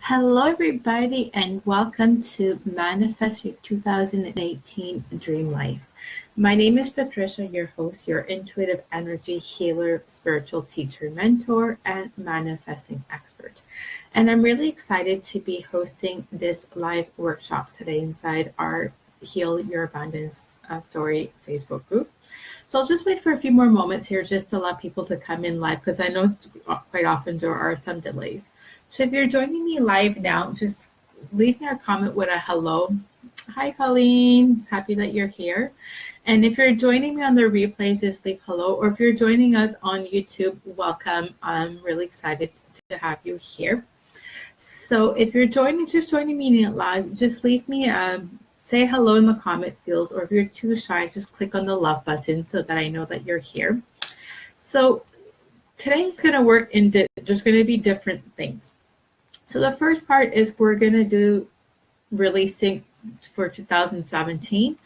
Hello, everybody, and welcome to Manifest Your 2018 Dream Life. My name is Patricia, your host, your intuitive energy healer, spiritual teacher, mentor, and manifesting expert. And I'm really excited to be hosting this live workshop today inside our Heal Your Abundance Story Facebook group. So I'll just wait for a few more moments here just to allow people to come in live because I know quite often there are some delays. So if you're joining me live now, just leave me a comment with a hello. Hi, Colleen. Happy that you're here. And if you're joining me on the replay, just leave hello. Or if you're joining us on YouTube, welcome. I'm really excited to have you here. So if you're just joining me live, just leave me say hello in the comment fields, or if you're too shy, just click on the love button so that I know that you're here. So today is going to work there's going to be different things. So the first part is we're going to do releasing for 2017,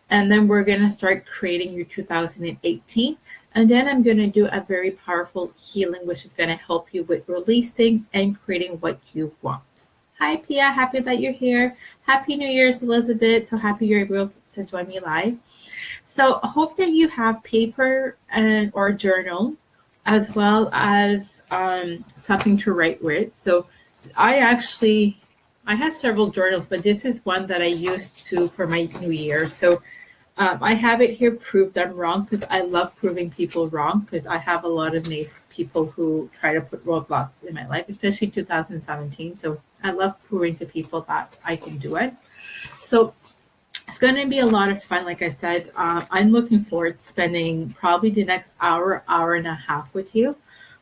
and then we're going to start creating your 2018. And then I'm going to do a very powerful healing, which is going to help you with releasing and creating what you want. Hi, Pia. Happy that you're here. Happy New Year's, Elizabeth. So happy you're able to join me live. So I hope that you have paper or journal, as well as something to write with. So I have several journals, but this is one that I used for my New Year. So I have it here, prove them wrong, because I love proving people wrong, because I have a lot of nice people who try to put roadblocks in my life, especially 2017. So I love proving to people that I can do it. So it's going to be a lot of fun. Like I said, I'm looking forward to spending probably the next hour and a half with you.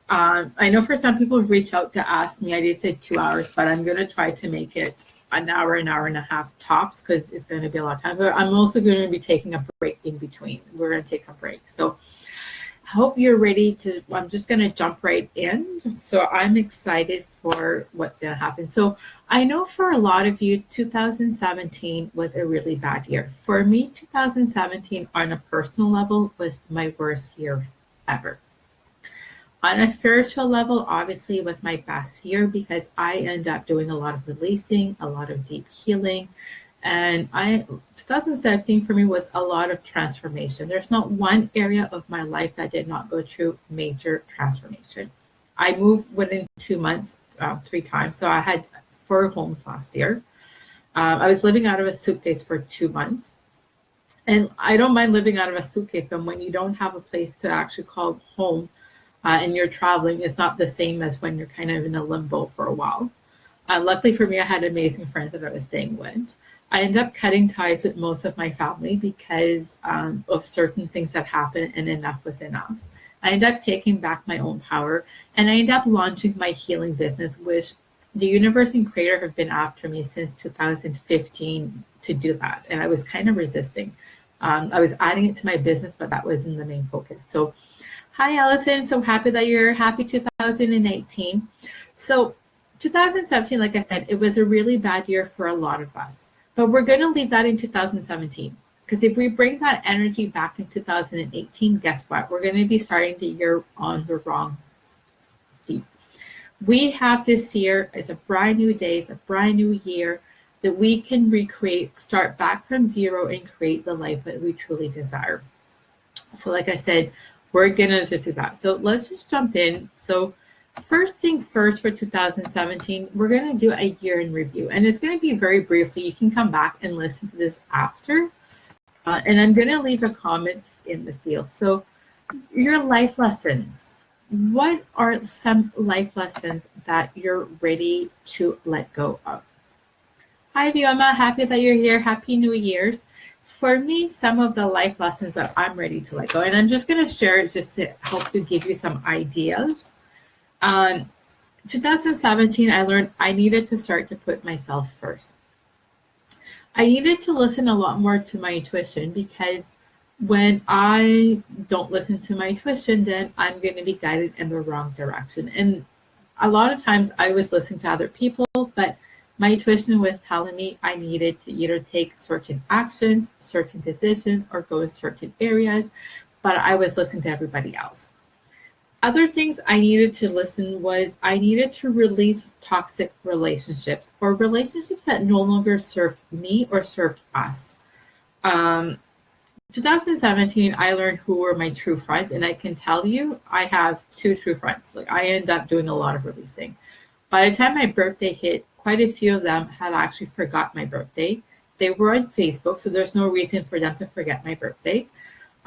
I know for some people who reach out to ask me, I did say 2 hours, but I'm going to try to make it an hour and a half tops, because it's going to be a lot of time. But I'm also going to be taking a break in between. We're going to take some breaks. So I hope you're ready I'm just going to jump right in. So I'm excited for what's going to happen. So I know for a lot of you, 2017 was a really bad year. For me, 2017 on a personal level was my worst year ever. On a spiritual level, obviously, it was my best year because I ended up doing a lot of releasing, a lot of deep healing. And 2017 for me was a lot of transformation. There's not one area of my life that did not go through major transformation. I moved within 2 months 3 times. So I had 4 homes last year. I was living out of a suitcase for 2 months. And I don't mind living out of a suitcase, but when you don't have a place to actually call home, and you're traveling, it's not the same as when you're kind of in a limbo for a while. Luckily for me, I had amazing friends that I was staying with. I ended up cutting ties with most of my family because of certain things that happened, and enough was enough. I ended up taking back my own power, and I ended up launching my healing business, which the universe and creator have been after me since 2015 to do that. And I was kind of resisting. I was adding it to my business, but that wasn't the main focus. So hi, Allison. So happy that you're happy 2018. So 2017, like I said, it was a really bad year for a lot of us. But we're going to leave that in 2017. Because if we bring that energy back in 2018, guess what? We're going to be starting the year on the wrong feet. We have this year as a brand new day, it's a brand new year that we can recreate, start back from zero and create the life that we truly desire. So like I said, we're going to just do that. So let's just jump in. So first thing first for 2017, we're going to do a year in review. And it's going to be very briefly. You can come back and listen to this after. And I'm going to leave the comments in the field. So your life lessons. What are some life lessons that you're ready to let go of? Hi, Vioma. Happy that you're here. Happy New Year's. For me, some of the life lessons that I'm ready to let go, and I'm just going to share it just to help to give you some ideas. 2017, I learned I needed to start to put myself first. I needed to listen a lot more to my intuition, because when I don't listen to my intuition, then I'm going to be guided in the wrong direction. And a lot of times I was listening to other people, but my intuition was telling me I needed to either take certain actions, certain decisions, or go in certain areas, but I was listening to everybody else. Other things I needed to listen was I needed to release toxic relationships or relationships that no longer served me or served us. Um, 2017, I learned who were my true friends, and I can tell you, I have two true friends. Like I end up doing a lot of releasing. By the time my birthday hit, quite a few of them had actually forgot my birthday. They were on Facebook, so there's no reason for them to forget my birthday.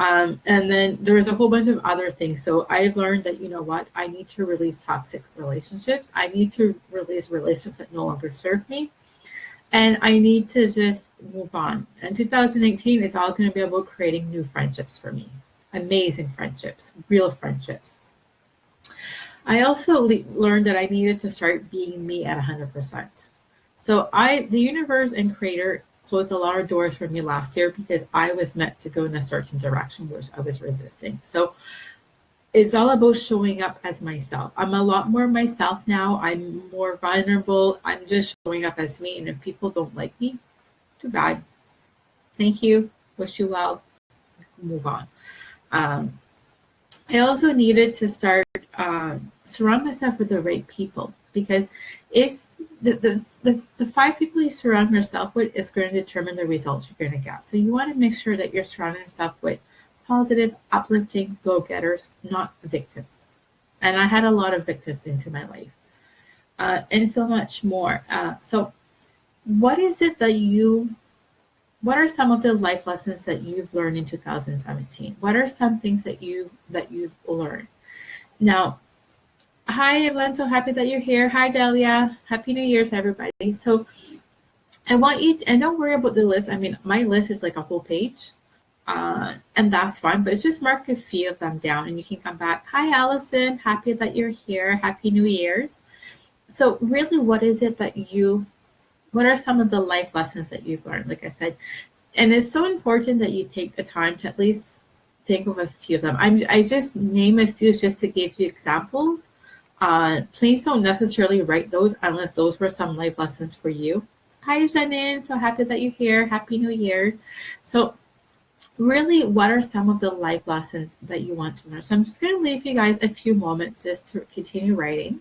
And then there was a whole bunch of other things. So I've learned that, you know what, I need to release toxic relationships. I need to release relationships that no longer serve me. And I need to just move on. And 2018 is all going to be about creating new friendships for me. Amazing friendships, real friendships. I also learned that I needed to start being me at 100%. So the universe and creator closed a lot of doors for me last year because I was meant to go in a certain direction, which I was resisting. So it's all about showing up as myself. I'm a lot more myself now. I'm more vulnerable. I'm just showing up as me. And if people don't like me, too bad. Thank you. Wish you well. Move on. I also needed to start surround myself with the right people, because if the five people you surround yourself with is going to determine the results you're going to get. So you want to make sure that you're surrounding yourself with positive, uplifting go-getters, not victims. And I had a lot of victims into my life, and so much more. So what is it that what are some of the life lessons that you've learned in 2017? What are some things that you've learned? Now, hi everyone, so happy that you're here. Hi Delia, happy New Year's everybody. So I want you, and don't worry about the list. I mean, my list is like a whole page, and that's fine, but just mark a few of them down and you can come back. Hi Allison, happy that you're here. Happy New Year's. So really, what is it that what are some of the life lessons that you've learned? Like I said, and it's so important that you take the time to at least think of a few of them. I just name a few just to give you examples. Please don't necessarily write those unless those were some life lessons for you. Hi, Janine. So happy that you're here. Happy New Year. So really, what are some of the life lessons that you want to learn? So I'm just going to leave you guys a few moments just to continue writing.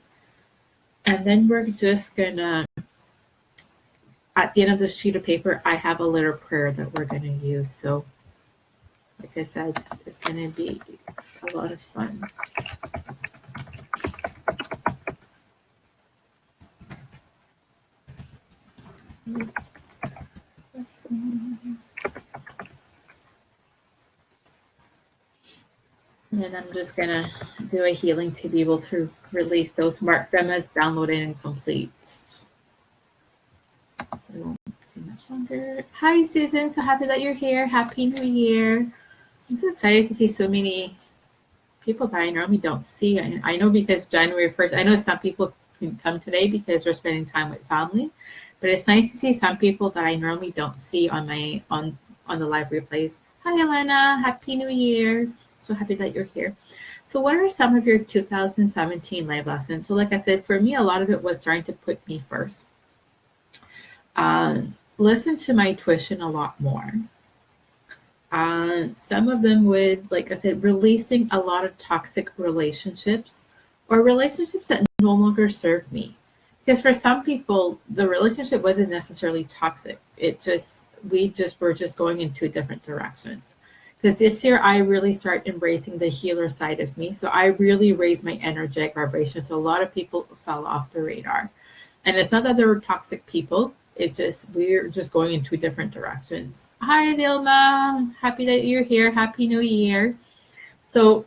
And then we're just going to, at the end of this sheet of paper, I have a little prayer that we're going to use. So like I said, it's going to be a lot of fun. And I'm just going to do a healing to be able to release those, mark them as downloaded and complete. It won't be much longer. Hi, Susan. So happy that you're here. Happy New Year. I'm so excited to see so many people that I normally don't see. I know because January 1st, I know some people can come today because we're spending time with family, but it's nice to see some people that I normally don't see on the live replays. Hi, Elena. Happy New Year. So happy that you're here. So what are some of your 2017 life lessons? So like I said, for me, a lot of it was trying to put me first. Listen to my tuition a lot more. Some of them was, like I said, releasing a lot of toxic relationships or relationships that no longer serve me. Because for some people, the relationship wasn't necessarily toxic. We were just going in two different directions. Because this year, I really start embracing the healer side of me. So I really raised my energetic vibration. So a lot of people fell off the radar. And it's not that they were toxic people. It's just, we're just going in two different directions. Hi, Dilma. Happy that you're here. Happy New Year. So,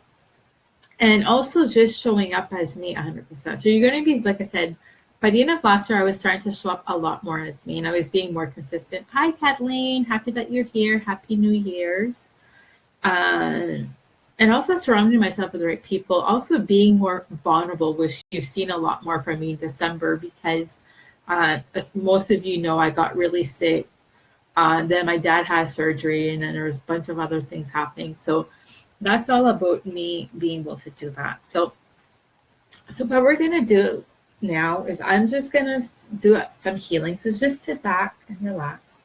and also just showing up as me 100%. So you're going to be, like I said, by the end of last year, I was starting to show up a lot more as me, and I was being more consistent. Hi, Kathleen. Happy that you're here. Happy New Year's. And also surrounding myself with the right people. Also being more vulnerable, which you've seen a lot more from me in December because, as most of you know, I got really sick. Then my dad had surgery, and then there was a bunch of other things happening. So that's all about me being able to do that. So what we're going to do now is I'm just going to do some healing. So just sit back and relax.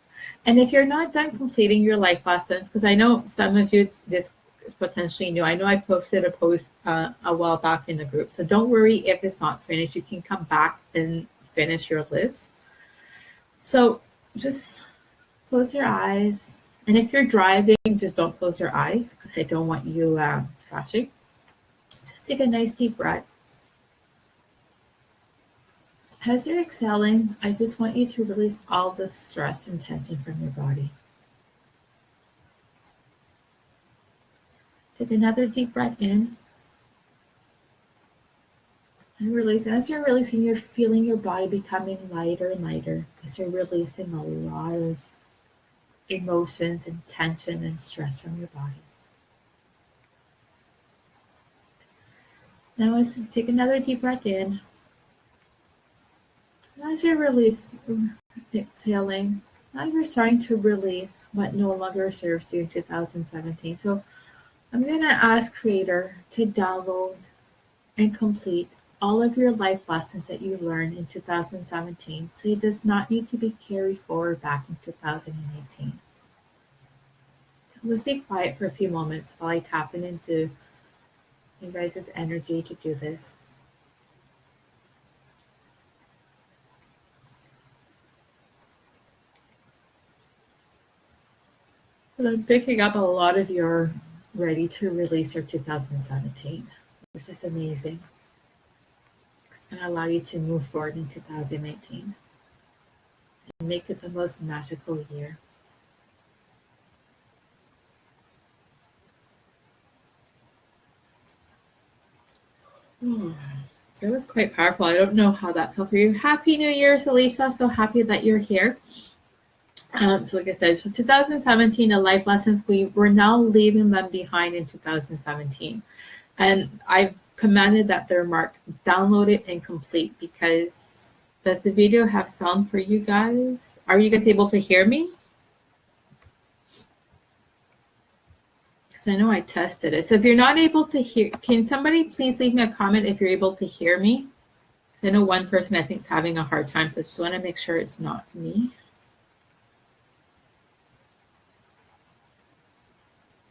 And if you're not done completing your life lessons, because I know some of you, this is potentially new. I know I posted a post a while back in the group, so don't worry if it's not finished. You can come back and finish your list. So just close your eyes. And if you're driving, just don't close your eyes because I don't want you crashing. Just take a nice deep breath. As you're exhaling, I just want you to release all the stress and tension from your body. Take another deep breath in. And release. As you're releasing, you're feeling your body becoming lighter and lighter because you're releasing a lot of emotions and tension and stress from your body. Now let's take another deep breath in. And as you're exhaling, now you're starting to release what no longer serves you in 2017. So I'm going to ask Creator to download and complete all of your life lessons that you learned in 2017, so it does not need to be carried forward back in 2018. So let's be quiet for a few moments while I tap into you guys' energy to do this. But I'm picking up a lot of your ready to release your 2017, which is amazing. It's going to allow you to move forward in 2018 and make it the most magical year. That was quite powerful. I don't know how that felt for you. Happy New Year, Alicia. So happy that you're here. So like I said, so 2017, the life lessons, we're now leaving them behind in 2017. And I've commanded that they're marked downloaded and complete because does the video have sound for you guys? Are you guys able to hear me? Because I know I tested it. So if you're not able to hear, can somebody please leave me a comment if you're able to hear me? Because I know one person I think is having a hard time, so I just want to make sure it's not me.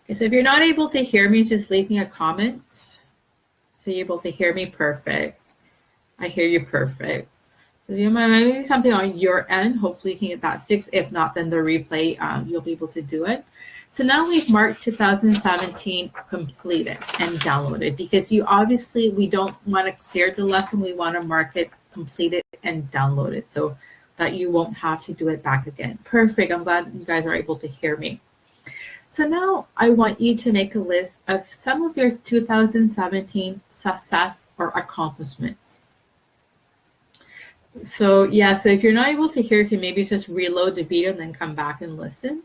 Okay, so if you're not able to hear me, just leave me a comment. So you're able to hear me, perfect. I hear you, perfect. So if you might maybe something on your end, hopefully you can get that fixed. If not, then the replay, you'll be able to do it. So now we've marked 2017 completed and downloaded because we don't want to clear the lesson. We want to mark it completed and downloaded so that you won't have to do it back again. Perfect. I'm glad you guys are able to hear me. So now I want you to make a list of some of your 2017 success or accomplishments. So if you're not able to hear, you can maybe just reload the video and then come back and listen.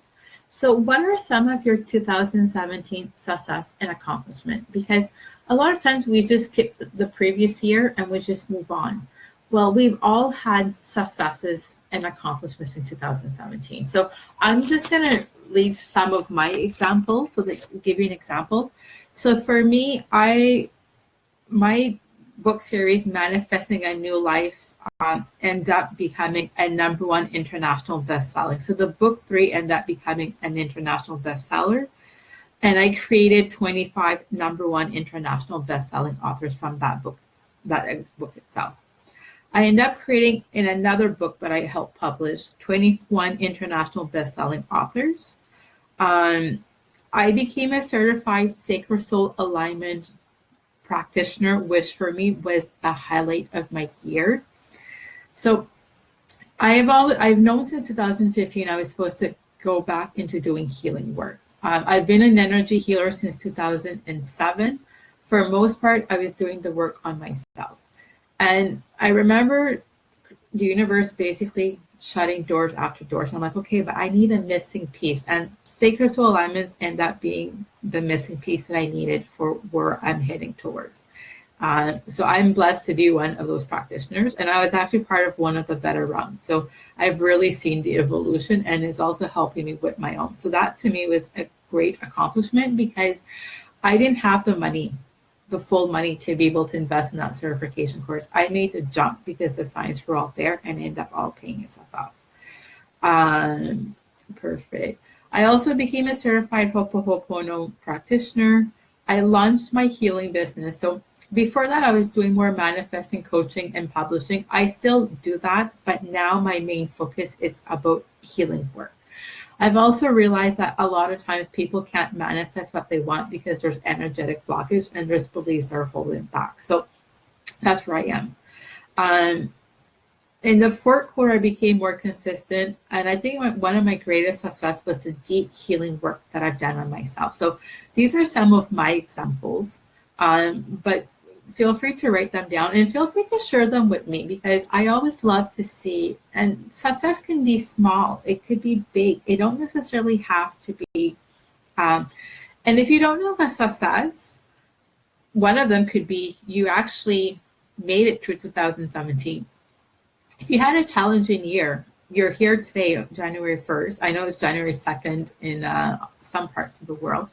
So what are some of your 2017 success and accomplishment? Because a lot of times we just skip the previous year and we just move on. Well, we've all had successes and accomplishments in 2017. So I'm just going to leave some of my examples so that I'll give you an example. So for me, my book series, Manifesting a New Life, end up becoming a #1 international bestseller. So the book 3 ended up becoming an international bestseller. And I created 25 #1 international bestselling authors from that book itself. I ended up creating in another book that I helped publish 21 international bestselling authors. I became a certified Sacred Soul Alignment practitioner, which for me was the highlight of my year. So I've known since 2015 I was supposed to go back into doing healing work. I've been an energy healer since 2007. For the most part, I was doing the work on myself. And I remember the universe basically shutting doors after doors. And I'm like, okay, but I need a missing piece. And Sacred Soul Alignments end up being the missing piece that I needed for where I'm heading towards. So I'm blessed to be one of those practitioners. And I was actually part of one of the better rounds. So I've really seen the evolution and it's also helping me with my own. So that to me was a great accomplishment because I didn't have the full money to be able to invest in that certification course. I made the jump because the signs were all there and ended up all paying itself off. Perfect. I also became a certified Ho'oponopono practitioner. I launched my healing business. So before that, I was doing more manifesting, coaching, and publishing. I still do that, but now my main focus is about healing work. I've also realized that a lot of times people can't manifest what they want because there's energetic blockage and there's beliefs are holding back. So that's where I am. Um, in the fourth quarter, I became more consistent, and I think one of my greatest success was the deep healing work that I've done on myself. So these are some of my examples, but feel free to write them down and feel free to share them with me because I always love to see. And success can be small, it could be big. It don't necessarily have to be. And if you don't know about success, one of them could be you actually made it through 2017. If you had a challenging year, you're here today, January 1st. I know it's January 2nd in some parts of the world,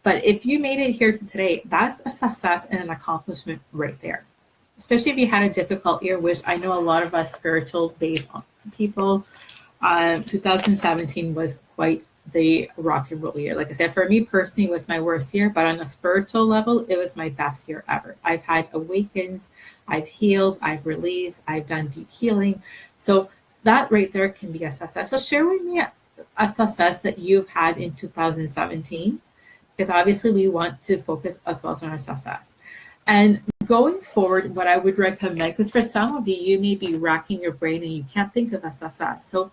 but if you made it here today, that's a success and an accomplishment right there. Especially if you had a difficult year, which I know a lot of us spiritual-based people, 2017 was quite the rock and roll year. Like I said, for me personally, it was my worst year, but on a spiritual level, it was my best year ever. I've had awakens, I've healed, I've released, I've done deep healing. So that right there can be a success. So share with me a success that you've had in 2017, because obviously we want to focus as well on our success. And going forward, what I would recommend, because for some of you, you may be racking your brain and you can't think of a success. So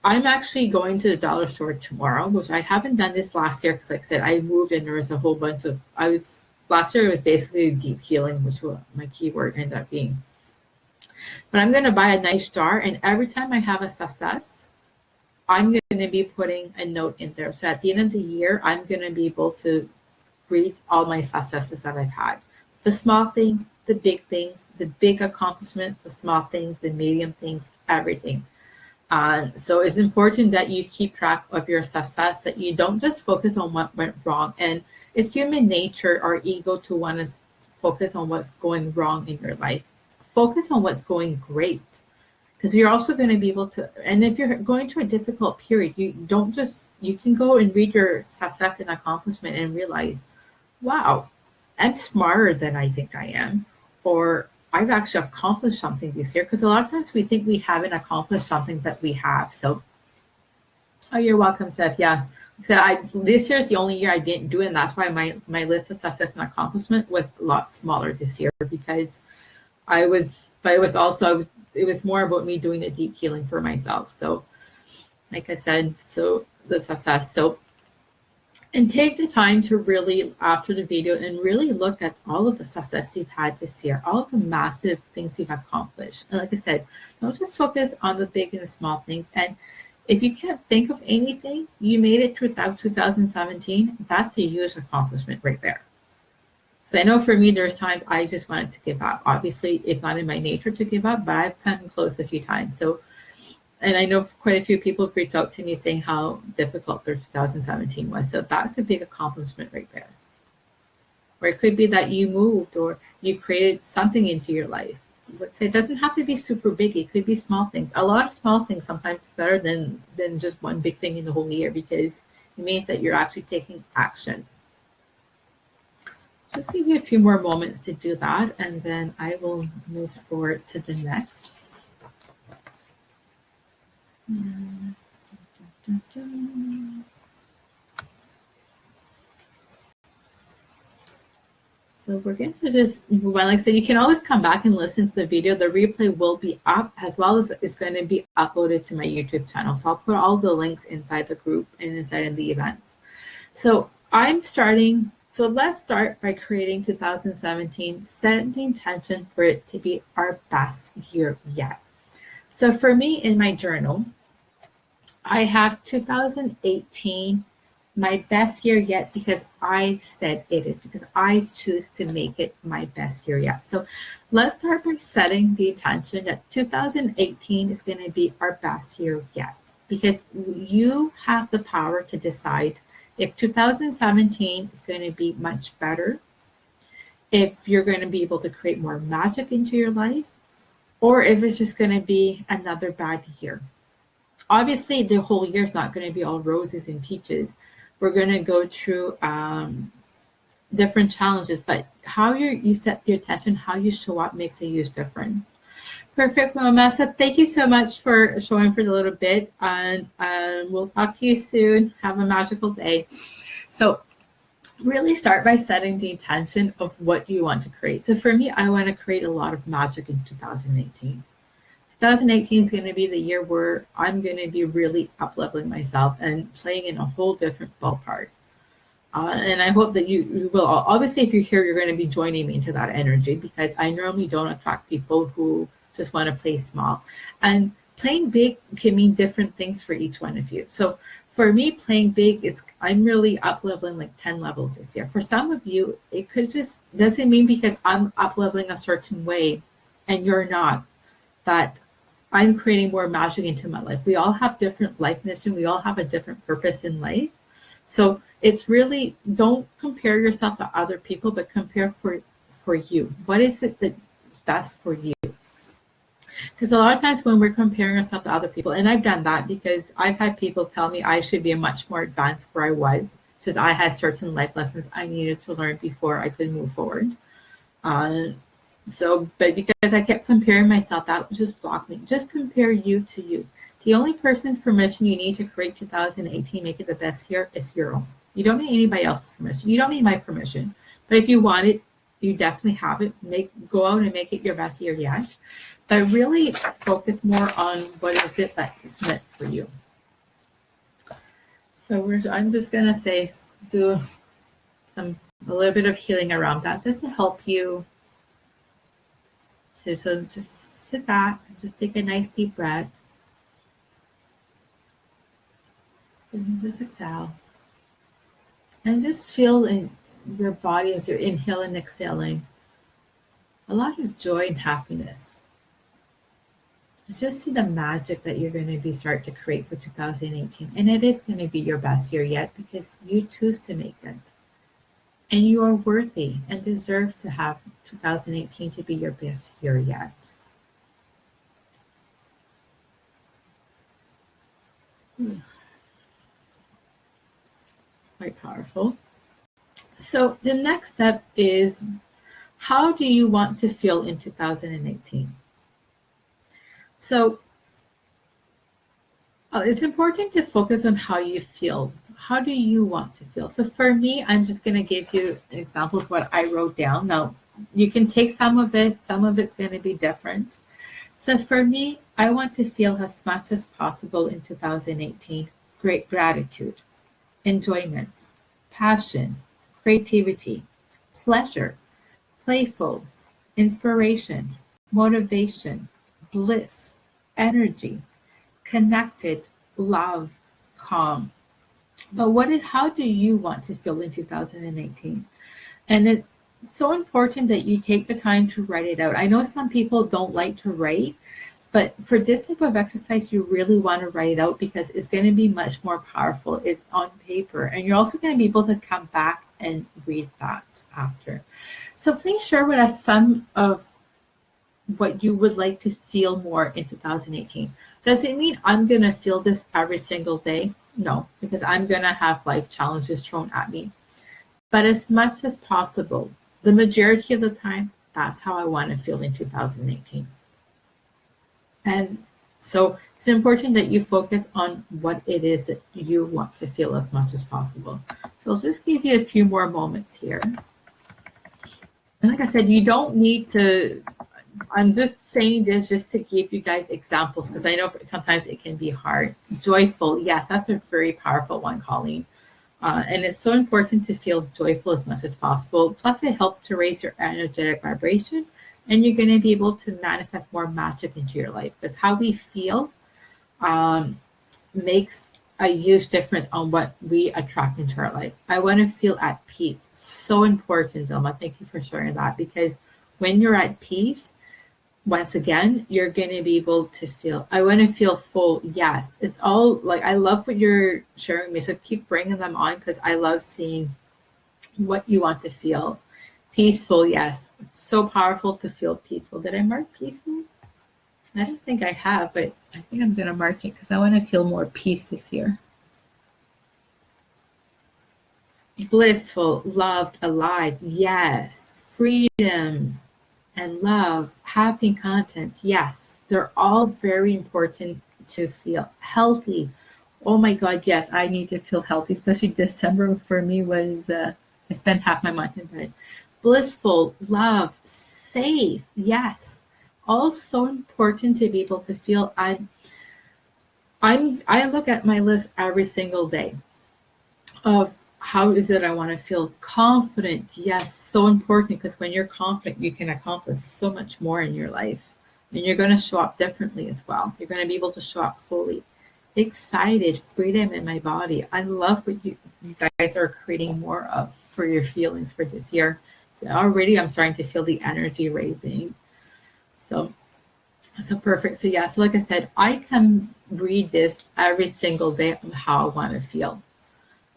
I'm actually going to the dollar store tomorrow, which I haven't done this last year because, like I said, I moved and there was a whole bunch of, last year it was basically deep healing, which my keyword ended up being. But I'm going to buy a nice jar, and every time I have a success, I'm going to be putting a note in there. So at the end of the year, I'm going to be able to read all my successes that I've had. The small things, the big accomplishments, the small things, the medium things, everything. So it's important that you keep track of your success, that you don't just focus on what went wrong. And it's human nature, our ego, to want to focus on what's going wrong in your life. Focus on what's going great, because you're also going to be able to, and if you're going through a difficult period, you can go and read your success and accomplishment and realize, wow, I'm smarter than I think I am, or I've actually accomplished something this year, because a lot of times we think we haven't accomplished something that we have. So, oh, you're welcome, Steph. Yeah. So this year is the only year I didn't do it, and that's why my list of success and accomplishment was a lot smaller this year, because it was more about me doing the deep healing for myself. So, like I said, so the success. So, and take the time to really, after the video, and really look at all of the success you've had this year, all of the massive things you've accomplished. And like I said, don't just focus on the big and the small things. And if you can't think of anything, you made it through 2017, that's a huge accomplishment right there. So I know for me, there's times I just wanted to give up. Obviously, it's not in my nature to give up, but I've come close a few times. So, and I know quite a few people have reached out to me saying how difficult their 2017 was. So that's a big accomplishment right there. Or it could be that you moved or you created something into your life. Let's say it doesn't have to be super big. It could be small things. A lot of small things sometimes is better than just one big thing in the whole year, because it means that you're actually taking action. Just give you a few more moments to do that, and then I will move forward to the next. So we're going to just move on. Like I said, you can always come back and listen to the video. The replay will be up, as well as it's going to be uploaded to my YouTube channel. So I'll put all the links inside the group and inside of the events. So so let's start by creating 2017, setting the intention for it to be our best year yet. So for me, in my journal, I have 2018, my best year yet, because I said it is, because I choose to make it my best year yet. So let's start by setting the intention that 2018 is going to be our best year yet, because you have the power to decide if 2017 is going to be much better, if you're going to be able to create more magic into your life, or if it's just going to be another bad year. Obviously, the whole year is not going to be all roses and peaches. We're going to go through different challenges, but how you set your attention, how you show up makes a huge difference. Perfect, Melissa. Thank you so much for showing for a little bit, and we'll talk to you soon. Have a magical day. So really start by setting the intention of what you want to create. So for me, I want to create a lot of magic in 2018. 2018 is going to be the year where I'm going to be really up-leveling myself and playing in a whole different ballpark. And I hope that you will. Obviously, if you're here, you're going to be joining me into that energy, because I normally don't attract people who just want to play small. And playing big can mean different things for each one of you. So for me, playing big is, I'm really up-leveling like 10 levels this year. For some of you, it could just, doesn't mean because I'm up-leveling a certain way and you're not, that I'm creating more magic into my life. We all have different life mission. We all have a different purpose in life. So it's really, don't compare yourself to other people, but compare for you. What is it that's best for you? Because a lot of times when we're comparing ourselves to other people, and I've done that because I've had people tell me I should be much more advanced where I was, because I had certain life lessons I needed to learn before I could move forward. But because I kept comparing myself, that just blocked me. Just compare you to you. The only person's permission you need to create 2018, make it the best year, is your own. You don't need anybody else's permission. You don't need my permission. But if you want it, you definitely have it. Go out and make it your best year yet. But really focus more on what is it that is meant for you. So I'm just going to do a little bit of healing around that, just to help you. So just sit back and just take a nice deep breath. And just exhale. And just feel in your body as you're inhaling and exhaling a lot of joy and happiness. Just see the magic that you're going to be start to create for 2018. And it is going to be your best year yet, because you choose to make it. And you are worthy and deserve to have 2018 to be your best year yet. It's quite powerful. So the next step is, how do you want to feel in 2018? So it's important to focus on how you feel. How do you want to feel? So for me, I'm just going to give you examples what I wrote down. Now, you can take some of it's going to be different. So for me, I want to feel as much as possible in 2018. Great gratitude, enjoyment, passion, creativity, pleasure, playful, inspiration, motivation, bliss, energy, connected, love, calm. But how do you want to feel in 2018? And it's so important that you take the time to write it out. I know some people don't like to write, but for this type of exercise, you really want to write it out, because it's going to be much more powerful. It's on paper, and you're also going to be able to come back and read that after. So please share with us some of what you would like to feel more in 2018. Does it mean I'm going to feel this every single day? No, because I'm going to have life challenges thrown at me. But as much as possible, the majority of the time, that's how I want to feel in 2018. And so it's important that you focus on what it is that you want to feel as much as possible. So I'll just give you a few more moments here. And like I said, you don't need to, I'm just saying this just to give you guys examples, because I know sometimes it can be hard. Joyful, yes, that's a very powerful one, Colleen. And it's so important to feel joyful as much as possible. Plus, it helps to raise your energetic vibration, and you're going to be able to manifest more magic into your life, because how we feel makes a huge difference on what we attract into our life. I want to feel at peace. So important, Vilma. Thank you for sharing that, because when you're at peace, once again, you're going to be able to feel, I want to feel full. Yes, it's all like, I love what you're sharing me. So keep bringing them on, because I love seeing what you want to feel. Peaceful, yes. So powerful to feel peaceful. Did I mark peaceful? I don't think I have, but I think I'm going to mark it because I want to feel more peace this year. Blissful, loved, alive. Yes. Freedom and love, happy content. Yes. They're all very important to feel healthy. Oh my God, yes, I need to feel healthy, especially December for me was, I spent half my month in bed. Blissful, love, safe. Yes. All so important to be able to feel. I look at my list every single day of how is it I want to feel confident. Yes, so important because when you're confident, you can accomplish so much more in your life. And you're going to show up differently as well. You're going to be able to show up fully. Excited, freedom in my body. I love what you guys are creating more of for your feelings for this year. So already I'm starting to feel the energy raising. So perfect. So yeah, so like I said, I can read this every single day on how I want to feel.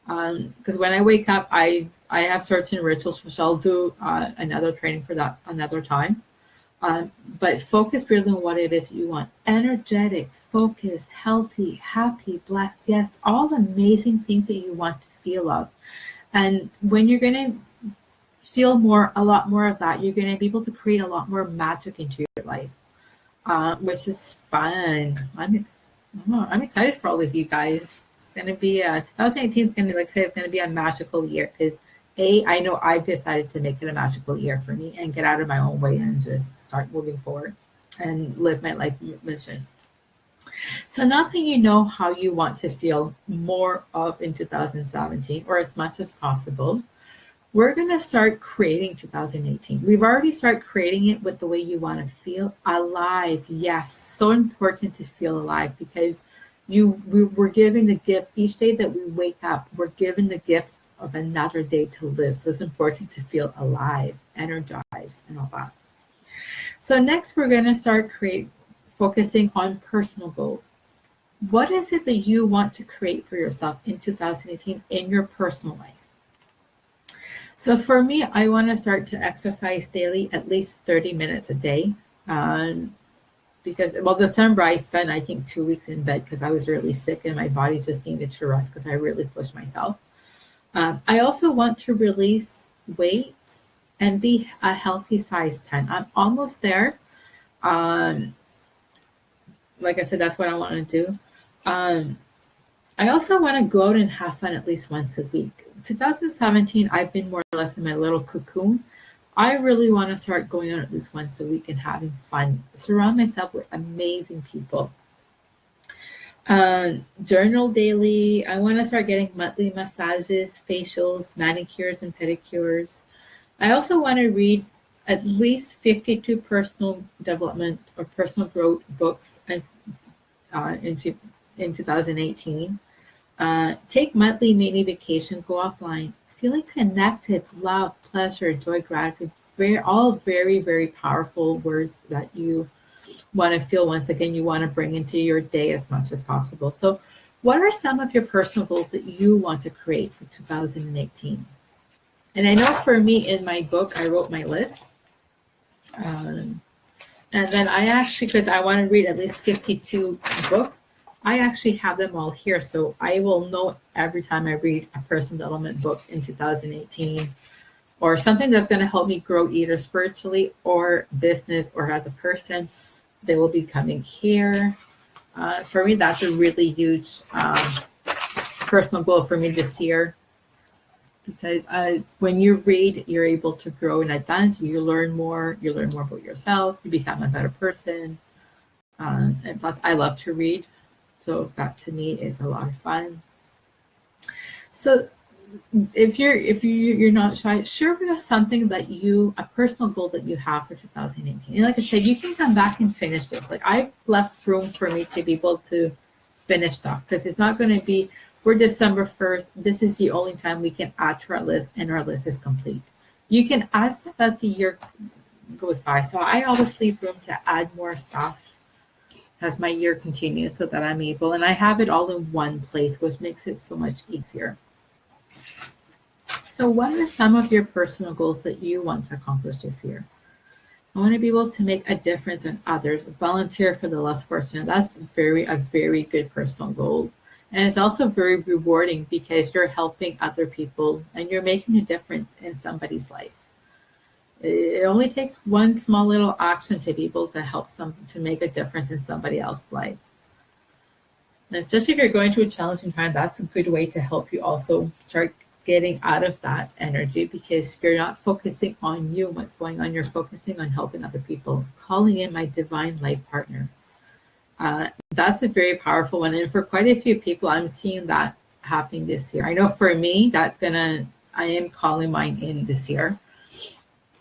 Because when I wake up, I have certain rituals, which I'll do another training for that another time. But focus really on what it is you want. Energetic, focused, healthy, happy, blessed. Yes, all the amazing things that you want to feel of. And when you're going to feel a lot more of that, you're going to be able to create a lot more magic into your life, which is fun. I'm excited for all of you guys. It's going to be 2018 is going to, like I say, it's going to be a magical year because I know I've decided to make it a magical year for me and get out of my own way and just start moving forward and live my life mission. So now that you know how you want to feel more of in 2017 or as much as possible, we're going to start creating 2018. We've already started creating it with the way you want to feel alive. Yes, so important to feel alive because we're given the gift each day that we wake up. We're given the gift of another day to live. So it's important to feel alive, energized, and all that. So next, we're going to start focusing on personal goals. What is it that you want to create for yourself in 2018 in your personal life? So for me, I want to start to exercise daily, at least 30 minutes a day. Because, well, December I spent, I think, 2 weeks in bed because I was really sick and my body just needed to rest because I really pushed myself. I also want to release weight and be a healthy size 10. I'm almost there. Like I said, that's what I want to do. I also want to go out and have fun at least once a week. 2017, I've been more or less in my little cocoon. I really want to start going out at least once a week and having fun. Surround myself with amazing people. Journal daily. I want to start getting monthly massages, facials, manicures, and pedicures. I also want to read at least 52 personal development or personal growth books in 2018. Take monthly mini vacation, go offline. Feeling connected, love, pleasure, joy, gratitude. All very, very powerful words that you want to feel once again you want to bring into your day as much as possible. So what are some of your personal goals that you want to create for 2018? And I know for me in my book, I wrote my list. And then I actually, because I want to read at least 52 books, I actually have them all here. So I will know every time I read a personal development book in 2018 or something that's going to help me grow either spiritually or business or as a person. They will be coming here. For me, that's a really huge personal goal for me this year. Because when you read, you're able to grow in advance. You learn more about yourself. You become a better person. And plus, I love to read. So that to me is a lot of fun. So if you're not shy, share with us something that a personal goal that you have for 2018. And like I said, you can come back and finish this. Like I've left room for me to be able to finish stuff because it's not going to be, we're December 1st. This is the only time we can add to our list and our list is complete. You can add stuff as the year goes by. So I always leave room to add more stuff as my year continues so that I'm able, and I have it all in one place, which makes it so much easier. So what are some of your personal goals that you want to accomplish this year? I want to be able to make a difference in others, volunteer for the less fortunate. That's a very good personal goal. And it's also very rewarding because you're helping other people and you're making a difference in somebody's life. It only takes one small little action to be able to help some to make a difference in somebody else's life. And especially if you're going through a challenging time, that's a good way to help you also start getting out of that energy because you're not focusing on you, what's going on. You're focusing on helping other people, calling in my divine life partner. That's a very powerful one. And for quite a few people, I'm seeing that happening this year. I know for me, I am calling mine in this year.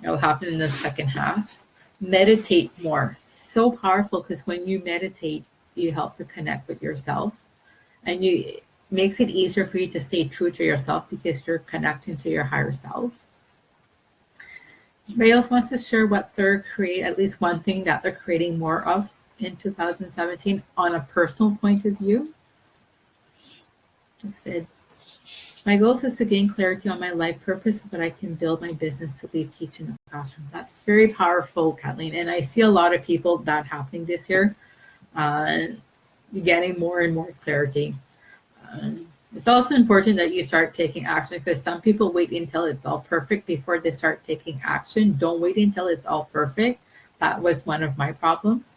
It'll happen in the second half. Meditate more. So powerful because when you meditate, you help to connect with yourself and you makes it easier for you to stay true to yourself because you're connecting to your higher self. Anybody else wants to share what they're creating, at least one thing that they're creating more of in 2017 on a personal point of view? Like I said, my goal is to gain clarity on my life purpose so that I can build my business to leave teaching in the classroom. That's very powerful, Kathleen. And I see a lot of people that happening this year, getting more and more clarity. It's also important that you start taking action because some people wait until it's all perfect before they start taking action. Don't wait until it's all perfect. That was one of my problems.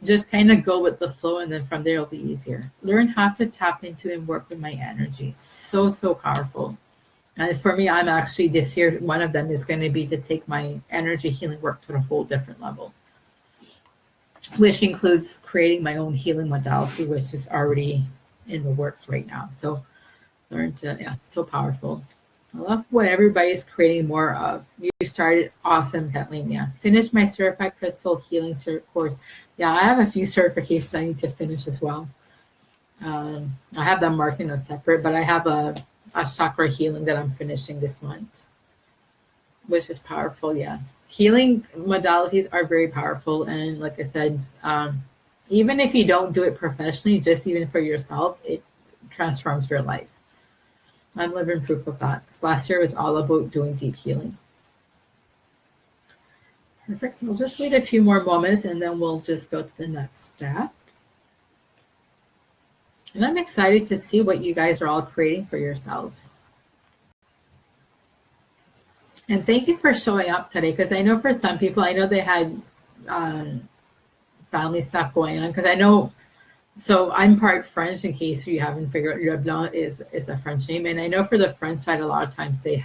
Just kind of go with the flow and then from there it'll be easier. Learn how to tap into and work with my energy. So powerful. And for me, I'm actually this year, one of them is going to be to take my energy healing work to a whole different level, which includes creating my own healing modality, which is already in the works right now. So learn to, yeah, so powerful. I love what everybody's creating more of. You started awesome, Kathleen. Yeah. Finished my certified crystal healing course. Yeah, I have a few certifications I need to finish as well. I have them marked in a separate, but I have a chakra healing that I'm finishing this month, which is powerful. Yeah. Healing modalities are very powerful. And like I said, even if you don't do it professionally, just even for yourself, it transforms your life. I'm living proof of that. Because last year was all about doing deep healing. Perfect. So we'll just wait a few more moments and then we'll just go to the next step. And I'm excited to see what you guys are all creating for yourself. And thank you for showing up today because I know for some people, I know they had family stuff going on because I know, so I'm part French in case you haven't figured out, Leblanc is a French name. And I know for the French side, a lot of times they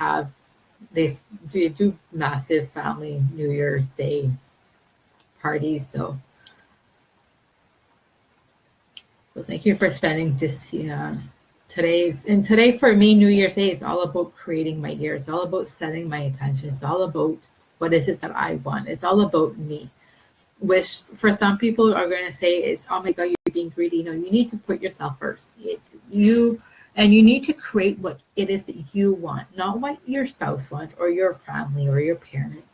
do massive family New Year's Day parties. So thank you for spending this today for me, New Year's Day is all about creating my year. It's all about setting my intention. It's all about what is it that I want. It's all about me. Which for some people are going to say is, oh my God, you're being greedy. No, you need to put yourself first. You need to create what it is that you want, not what your spouse wants or your family or your parents.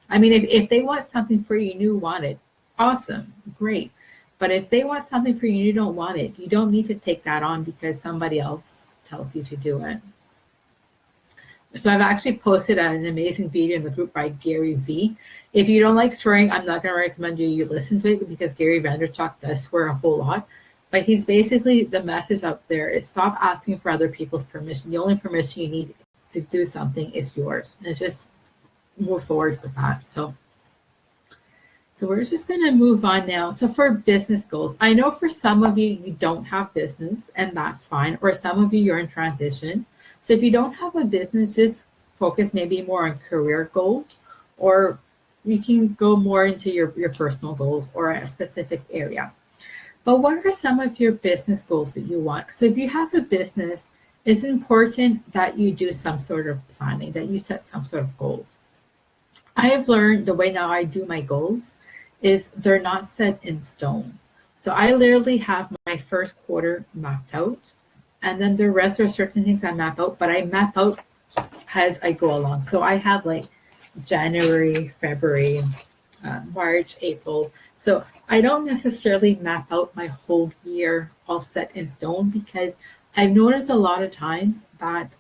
I mean, if they want something for you and you want it, awesome, great. But if they want something for you and you don't want it, you don't need to take that on because somebody else tells you to do it. So I've actually posted an amazing video in the group by Gary V. If you don't like swearing, I'm not going to recommend you listen to it because Gary Vaynerchuk does swear a whole lot. But he's basically, the message out there is stop asking for other people's permission. The only permission you need to do something is yours. And just move forward with that. So we're just going to move on now. So for business goals, I know for some of you, you don't have business and that's fine. Or some of you, you're in transition. So if you don't have a business, just focus maybe more on career goals, or you can go more into your personal goals or a specific area. But what are some of your business goals that you want? So if you have a business, it's important that you do some sort of planning, that you set some sort of goals. I have learned the way now I do my goals is they're not set in stone. So I literally have my first quarter mapped out. And then the rest are certain things I map out, but I map out as I go along. So I have like January, February, March, April. So I don't necessarily map out my whole year all set in stone because I've noticed a lot of times that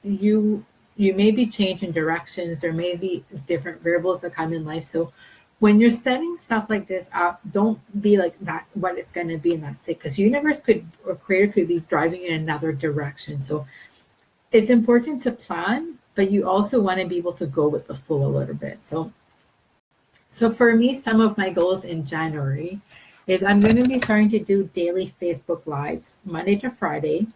you may be changing directions. There may be different variables that come in life. So when you're setting stuff like this up, don't be like, that's what it's going to be and that's it. Because universe could, or creator could be driving in another direction. So it's important to plan, but you also want to be able to go with the flow a little bit. So for me, some of my goals in January is I'm going to be starting to do daily Facebook Lives Monday to Friday,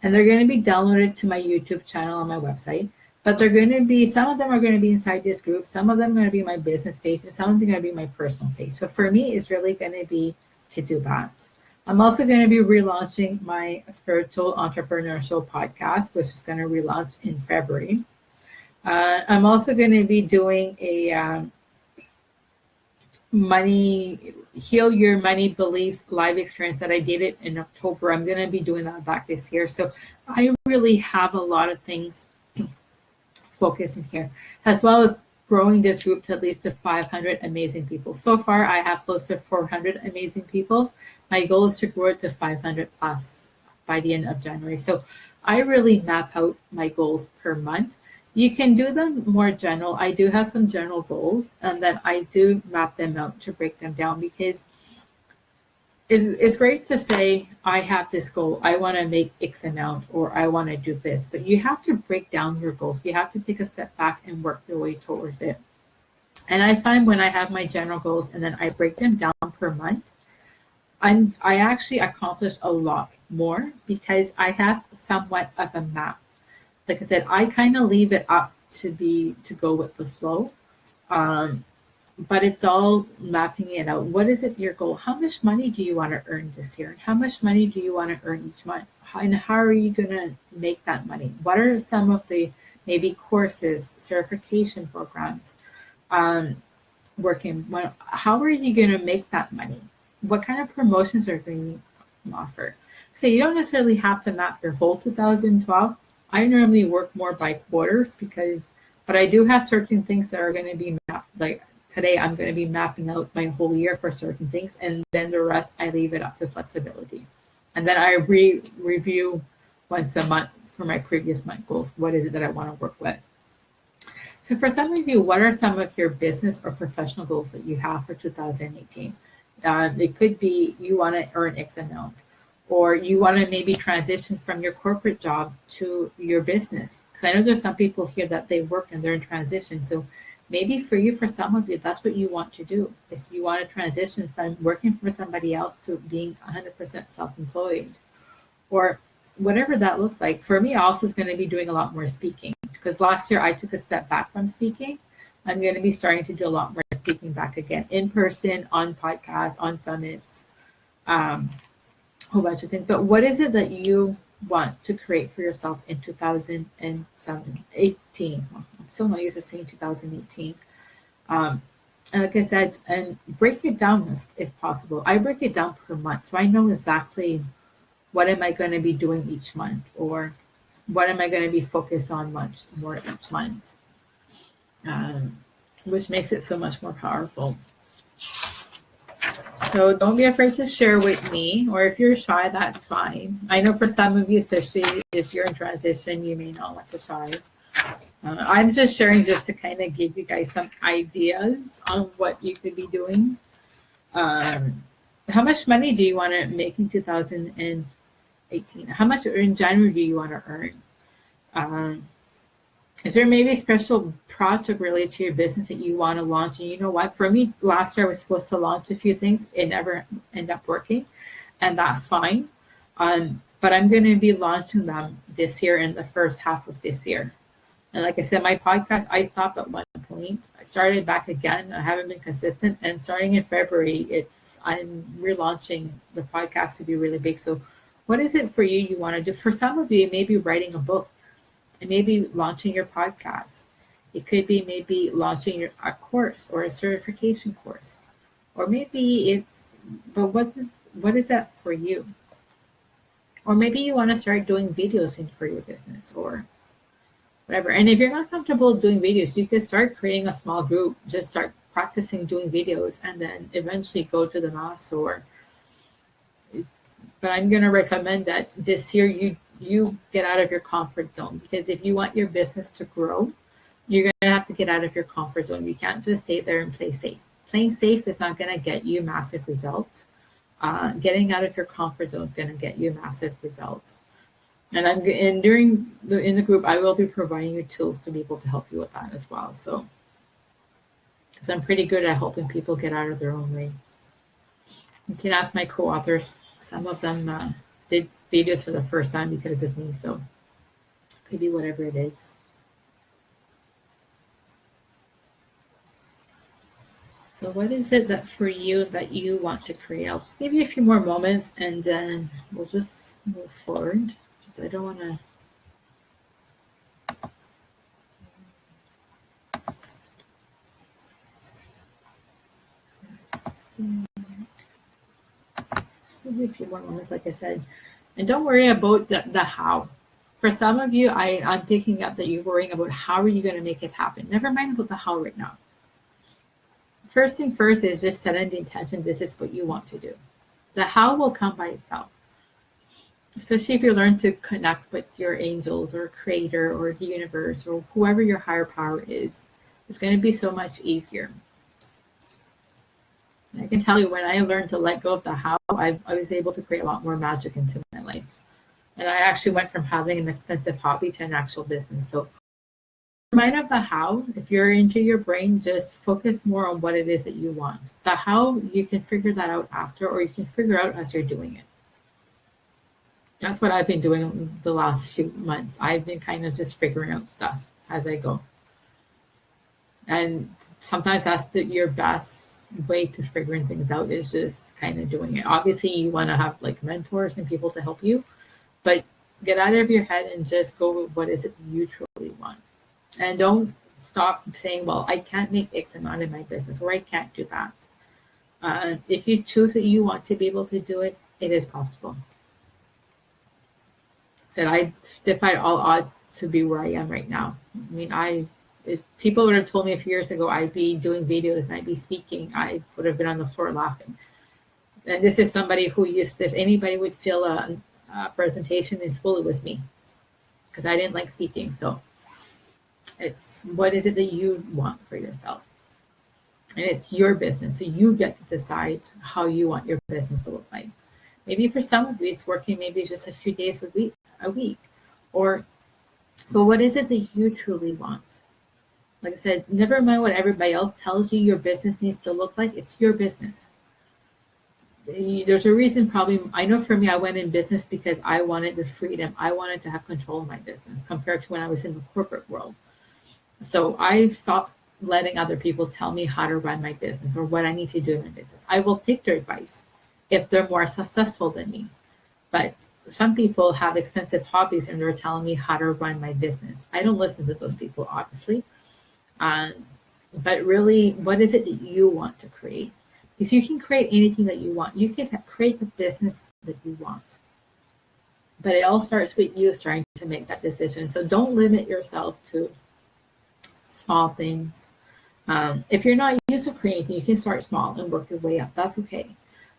and they're going to be downloaded to my YouTube channel on my website. But they're going to be, some of them are going to be inside this group, some of them are going to be my business page, and some of them are going to be my personal page. So for me, it's really going to be to do that. I'm also going to be relaunching my Spiritual Entrepreneurial podcast, which is going to relaunch in February. I'm also going to be doing a money heal your money beliefs live experience that I did it in October. I'm going to be doing that back this year. So I really have a lot of things focused in here, as well as growing this group to at least to 500 amazing people. So far, I have close to 400 amazing people. My goal is to grow it to 500 plus by the end of January. So I really map out my goals per month. You can do them more general. I do have some general goals, and then I do map them out to break them down, because it's great to say, I have this goal, I want to make X amount, or I want to do this, but you have to break down your goals. You have to take a step back and work your way towards it. And I find when I have my general goals and then I break them down per month, I actually accomplish a lot more because I have somewhat of a map. Like I said, I kind of leave it up to go with the flow. But it's all mapping it out. What is it your goal? How much money do you want to earn this year? And how much money do you want to earn each month? And how are you going to make that money? What are some of the maybe courses, certification programs, working? How are you going to make that money? What kind of promotions are going to offer? So you don't necessarily have to map your whole 2012. I normally work more by quarters but I do have certain things that are going to be mapped. Like today, I'm going to be mapping out my whole year for certain things, and then the rest I leave it up to flexibility. And then I review once a month for my previous month goals. What is it that I want to work with? So for some of you, what are some of your business or professional goals that you have for 2018? It could be you want to earn X amount, or you want to maybe transition from your corporate job to your business. Because I know there's some people here that they work and they're in transition. So maybe for you, for some of you, that's what you want to do, is you want to transition from working for somebody else to being 100% self-employed, or whatever that looks like. For me, also is going to be doing a lot more speaking, because last year I took a step back from speaking. I'm going to be starting to do a lot more speaking back again, in person, on podcasts, on summits, a whole bunch of things. But what is it that you want to create for yourself in 2018? I'm still not used to saying 2018. And like I said, and break it down if possible. I break it down per month, so I know exactly what am I going to be doing each month, or what am I going to be focused on much more each month, which makes it so much more powerful. So don't be afraid to share with me, or if you're shy, that's fine. I know for some of you, especially if you're in transition, you may not want to share. I'm just sharing just to kind of give you guys some ideas on what you could be doing. How much money do you want to make in 2018? How much in January do you want to earn? Is there maybe a special project related to your business that you want to launch? And you know what? For me, last year I was supposed to launch a few things. It never ended up working, and that's fine. But I'm going to be launching them this year in the first half of this year. And like I said, my podcast, I stopped at one point. I started back again. I haven't been consistent. And starting in February, I'm relaunching the podcast to be really big. So what is it for you want to do? For some of you, it may be writing a book. It may be launching your podcast. It could be maybe launching a course or a certification course. Or maybe but what is that for you? Or maybe you want to start doing videos for your business, or whatever. And if you're not comfortable doing videos, you could start creating a small group. Just start practicing doing videos, and then eventually go to the mass. But I'm going to recommend that this year you get out of your comfort zone, because if you want your business to grow, you're going to have to get out of your comfort zone. You can't just stay there and play safe. Playing safe is not going to get you massive results. Getting out of your comfort zone is going to get you massive results. And during in the group, I will be providing you tools to be able to help you with that as well. So, because I'm pretty good at helping people get out of their own way. You can ask my co-authors. Some of them did videos for the first time because of me. So, maybe whatever it is. So what is it that for you that you want to create? I'll just give you a few more moments and then we'll just move forward. Because I don't want to. Just give you a few more moments, like I said. And don't worry about the how. For some of you, I'm picking up that you're worrying about how are you going to make it happen. Never mind about the how right now. First thing first is just setting the intention. This is what you want to do. The how will come by itself. Especially if you learn to connect with your angels or creator or the universe or whoever your higher power is, it's going to be so much easier. And I can tell you when I learned to let go of the how, I was able to create a lot more magic into my life. And I actually went from having an expensive hobby to an actual business. So mind of the how, if you're into your brain, just focus more on what it is that you want. The how, you can figure that out after, or you can figure out as you're doing it. That's what I've been doing the last few months. I've been kind of just figuring out stuff as I go. And sometimes that's your best way to figuring things out is just kind of doing it. Obviously, you want to have like mentors and people to help you, but get out of your head and just go with what is it you truly want. And don't stop saying, well, I can't make X amount in my business, or I can't do that. If you choose that you want to be able to do it, it is possible. Said I defied all odds to be where I am right now. I mean, if people would have told me a few years ago I'd be doing videos and I'd be speaking, I would have been on the floor laughing. And this is somebody who used to, if anybody would fill a presentation in school, it was me, because I didn't like speaking. So it's what is it that you want for yourself? And it's your business. So you get to decide how you want your business to look like. Maybe for some of you, it's working maybe just a few days a week. But what is it that you truly want? Like I said, never mind what everybody else tells you your business needs to look like. It's your business. There's a reason probably. I know for me, I went in business because I wanted the freedom. I wanted to have control of my business compared to when I was in the corporate world. So I've stopped letting other people tell me how to run my business or what I need to do in my business. I will take their advice if they're more successful than me. But some people have expensive hobbies and they're telling me how to run my business. I don't listen to those people, obviously. But really, what is it that you want to create? Because you can create anything that you want. You can create the business that you want. But it all starts with you starting to make that decision. So don't limit yourself to small things. If you're not used to creating, you can start small and work your way up. That's okay.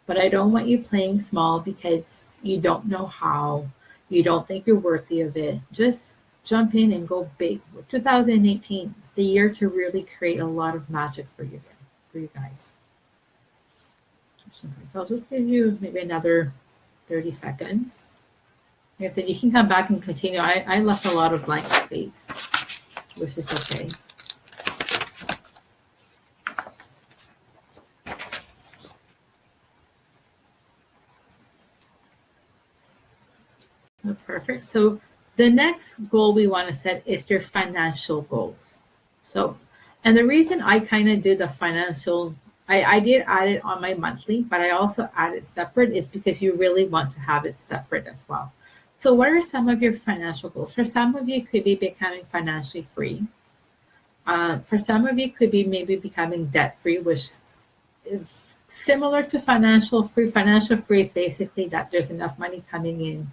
But I don't want you playing small because you don't know how, you don't think you're worthy of it. Just jump in and go big. 2018 is the year to really create a lot of magic for you guys. So I'll just give you maybe another 30 seconds. Like I said, you can come back and continue. I left a lot of blank space, which is okay. So perfect. So the next goal we want to set is your financial goals. So, and the reason I kind of did the financial, I did add it on my monthly, but I also added separate is because you really want to have it separate as well. So what are some of your financial goals? For some of you, it could be becoming financially free. For some of you, it could be maybe becoming debt free, which is similar to financial free. Financial free is basically that there's enough money coming in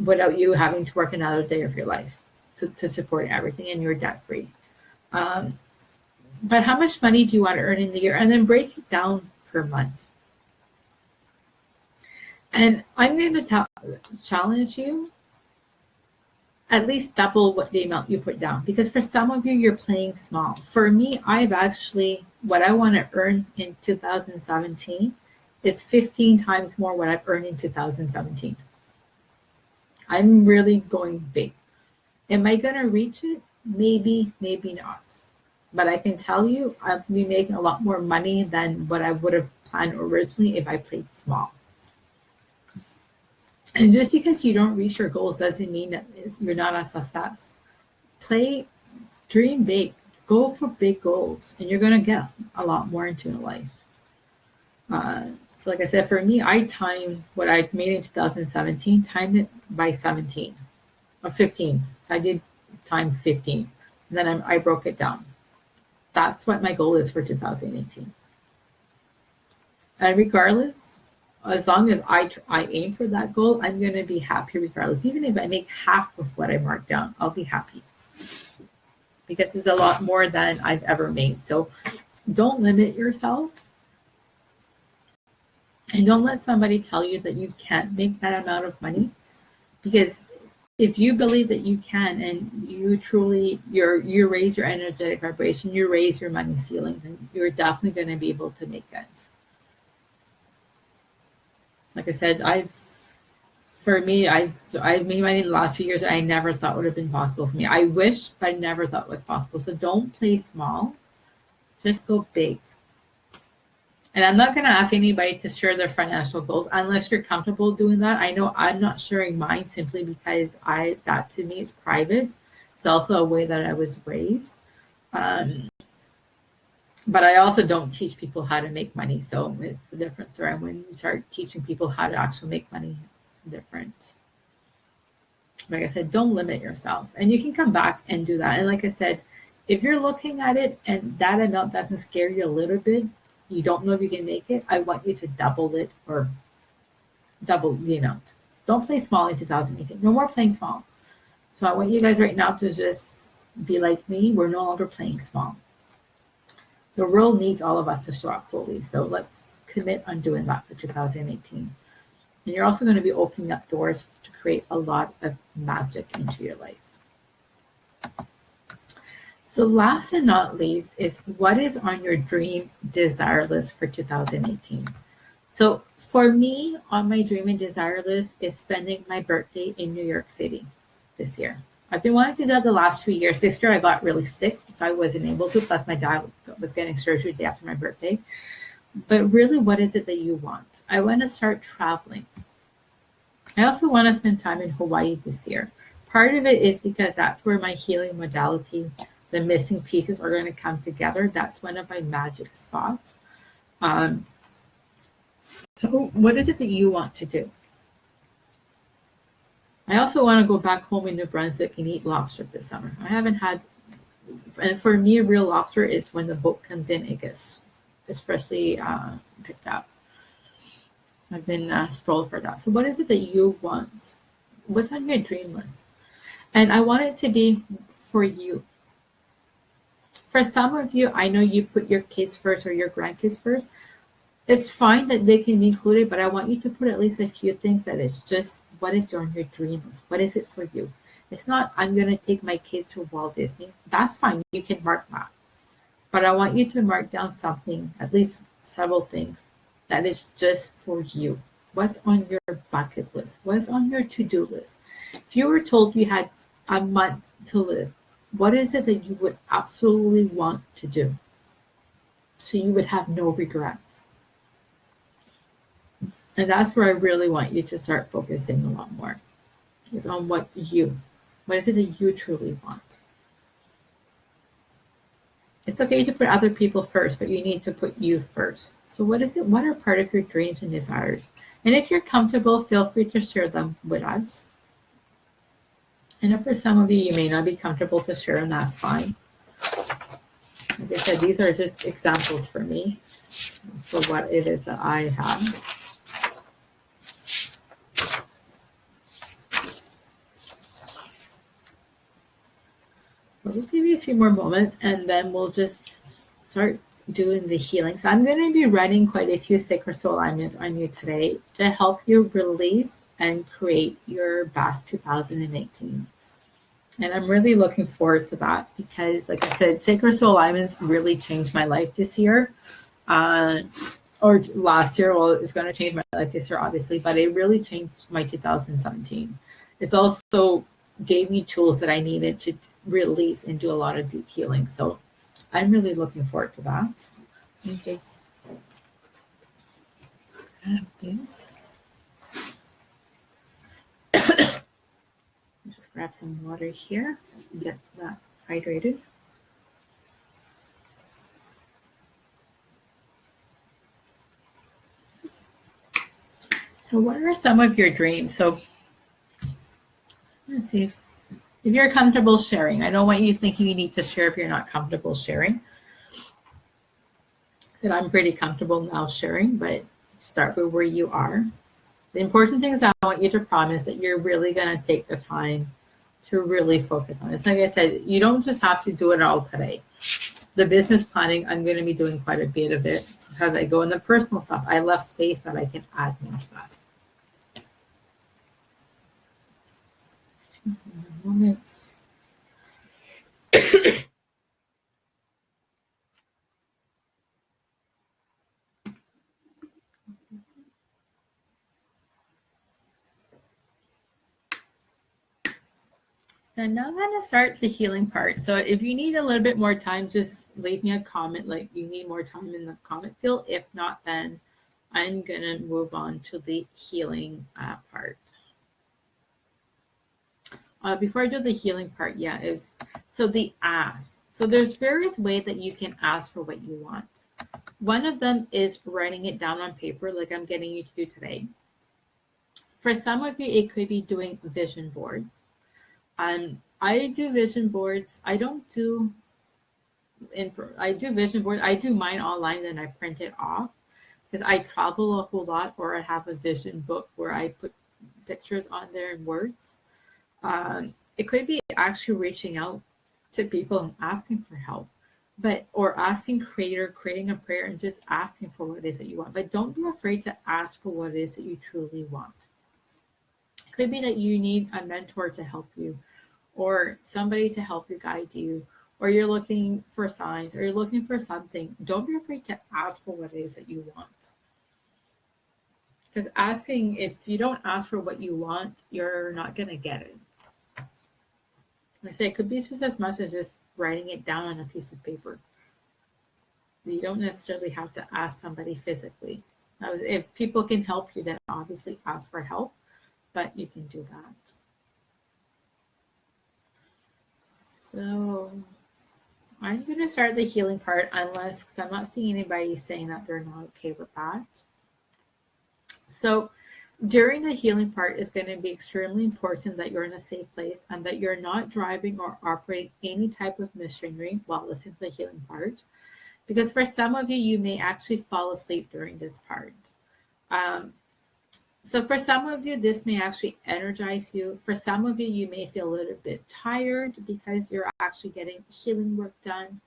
without you having to work another day of your life to support everything, and you're debt free. But how much money do you want to earn in the year? And then break it down per month. And I'm going to challenge you at least double what the amount you put down. Because for some of you, you're playing small. For me, I've actually, what I want to earn in 2017 is 15 times more what I've earned in 2017. I'm really going big. Am I going to reach it? Maybe, maybe not. But I can tell you, I'll be making a lot more money than what I would have planned originally if I played small. And just because you don't reach your goals doesn't mean that you're not a success. Play, dream big, go for big goals, and you're going to get a lot more into your life. So like I said, for me, I timed what I made in 2017, timed it by 17 or 15. So I did time 15. And then I broke it down. That's what my goal is for 2018. And regardless, as long as I aim for that goal, I'm going to be happy regardless. Even if I make half of what I marked down, I'll be happy. Because it's a lot more than I've ever made. So don't limit yourself. And don't let somebody tell you that you can't make that amount of money. Because if you believe that you can and you truly, you raise your energetic vibration, you raise your money ceiling, then you're definitely going to be able to make that. Like I said, I've made money in the last few years that I never thought would have been possible for me. I wish, but I never thought it was possible. So don't play small, just go big. And I'm not going to ask anybody to share their financial goals unless you're comfortable doing that. I know I'm not sharing mine simply because that to me is private. It's also a way that I was raised. But I also don't teach people how to make money. So it's a different story. When you start teaching people how to actually make money, it's different. Like I said, don't limit yourself. And you can come back and do that. And like I said, if you're looking at it and that amount doesn't scare you a little bit, you don't know if you can make it, I want you to double it or double the amount. Don't play small in 2018. No more playing small. So I want you guys right now to just be like me. We're no longer playing small. The world needs all of us to show up fully. So let's commit on doing that for 2018. And you're also going to be opening up doors to create a lot of magic into your life. So last and not least is what is on your dream desire list for 2018. So for me, on my dream and desire list is spending my birthday in New York City this year. I've been wanting to do that the last 2 years. This year I got really sick, so I wasn't able to. Plus my dad was getting surgery the day after my birthday. But really, what is it that you want? I want to start traveling. I also want to spend time in Hawaii this year. Part of it is because that's where my healing modality, the missing pieces are going to come together. That's one of my magic spots. So what is it that you want to do? I also want to go back home in New Brunswick and eat lobster this summer. I haven't had, and for me, real lobster is when the boat comes in, it gets especially picked up. I've been spoiled for that. So what is it that you want? What's on your dream list? And I want it to be for you. For some of you, I know you put your kids first or your grandkids first. It's fine that they can be included, but I want you to put at least a few things that it's just, what is on your dream list? What is it for you? It's not, I'm going to take my kids to Walt Disney. That's fine. You can mark that. But I want you to mark down something, at least several things, that is just for you. What's on your bucket list? What's on your to-do list? If you were told you had a month to live, what is it that you would absolutely want to do? So you would have no regrets. And that's where I really want you to start focusing a lot more, is on what is it that you truly want? It's okay to put other people first, but you need to put you first. So what is it? What are part of your dreams and desires? And if you're comfortable, feel free to share them with us. And if for some of you, you may not be comfortable to share, and that's fine. Like I said, these are just examples for me for what it is that I have. I'll just give you a few more moments and then we'll just start doing the healing. So I'm going to be running quite a few sacred soul alignments on you today to help you release and create your best 2018. And I'm really looking forward to that because, like I said, Sacred Soul Alignments really changed my life this year. Uh, or last year. Well, it's going to change my life this year, obviously, but it really changed my 2017. It's also gave me tools that I needed to release and do a lot of deep healing. So I'm really looking forward to that. Let me just have this. Just grab some water here so I can get that hydrated. So, what are some of your dreams? So, let's see if you're comfortable sharing. I don't want you thinking you need to share if you're not comfortable sharing. I said I'm pretty comfortable now sharing, but start with where you are. The important thing is I want you to promise that you're really going to take the time to really focus on this. Like I said, you don't just have to do it all today. The business planning, I'm going to be doing quite a bit of it because I go in the personal stuff. I left space that I can add more stuff. Moments. So now I'm going to start the healing part. So if you need a little bit more time, just leave me a comment like you need more time in the comment field. If not, then I'm going to move on to the healing part. Before I do the healing part, is so the ask. So there's various ways that you can ask for what you want. One of them is writing it down on paper, like I'm getting you to do today. For some of you, it could be doing vision boards. I do vision boards. I do vision boards. I do mine online, then I print it off because I travel a whole lot, or I have a vision book where I put pictures on there and words. It could be actually reaching out to people and asking for help, or asking creator, creating a prayer and just asking for what it is that you want. But don't be afraid to ask for what it is that you truly want. It could be that you need a mentor to help you, or somebody to help you guide you, or you're looking for signs, or you're looking for something. Don't be afraid to ask for what it is that you want. Because if you don't ask for what you want, you're not going to get it. Like I say, it could be just as much as just writing it down on a piece of paper. You don't necessarily have to ask somebody physically. If people can help you, then obviously ask for help, but you can do that. So I'm going to start the healing part because I'm not seeing anybody saying that they're not okay with that. So during the healing part, it's going to be extremely important that you're in a safe place and that you're not driving or operating any type of machinery while listening to the healing part. Because for some of you, you may actually fall asleep during this part. So for some of you, this may actually energize you. For some of you, you may feel a little bit tired because you're actually getting healing work done.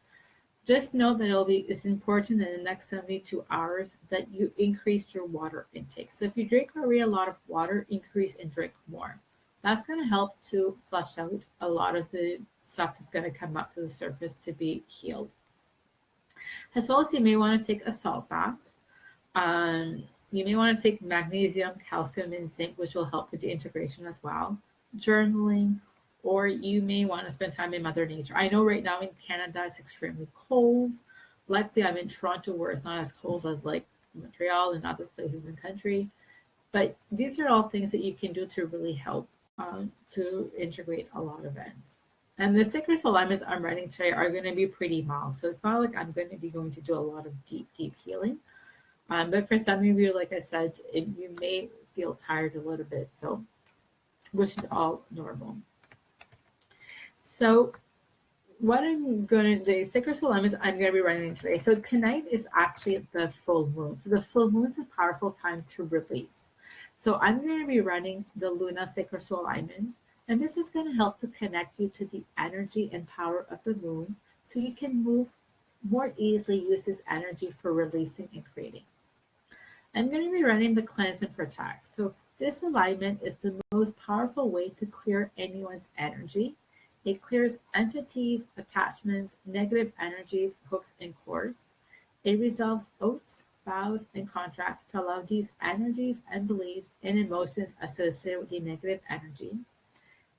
Just know that it's important in the next 72 hours that you increase your water intake. So if you drink already a lot of water, increase and drink more. That's going to help to flush out a lot of the stuff that's going to come up to the surface to be healed. As well as you may want to take a salt bath. You may want to take magnesium, calcium, and zinc, which will help with the integration as well. Journaling, or you may want to spend time in Mother Nature. I know right now in Canada it's extremely cold. Luckily, I'm in Toronto where it's not as cold as like Montreal and other places in the country. But these are all things that you can do to really help to integrate a lot of it. And the Sacred Soul Alignments I'm running today are going to be pretty mild. So it's not like I'm going to be going to do a lot of deep, deep healing. But for some of you, like I said, you may feel tired a little bit, so which is all normal. So what I'm going to do, Sacred Soul Alignments I'm going to be running today. So tonight is actually the full moon. So the full moon is a powerful time to release. So I'm going to be running the Luna Sacred Soul Alignment. And this is going to help to connect you to the energy and power of the moon so you can move more easily, use this energy for releasing and creating. I'm going to be running the Cleanse and Protect. So this alignment is the most powerful way to clear anyone's energy It clears entities, attachments, negative energies, hooks, and cords. It resolves oaths, vows, and contracts to allow these energies and beliefs and emotions associated with the negative energy.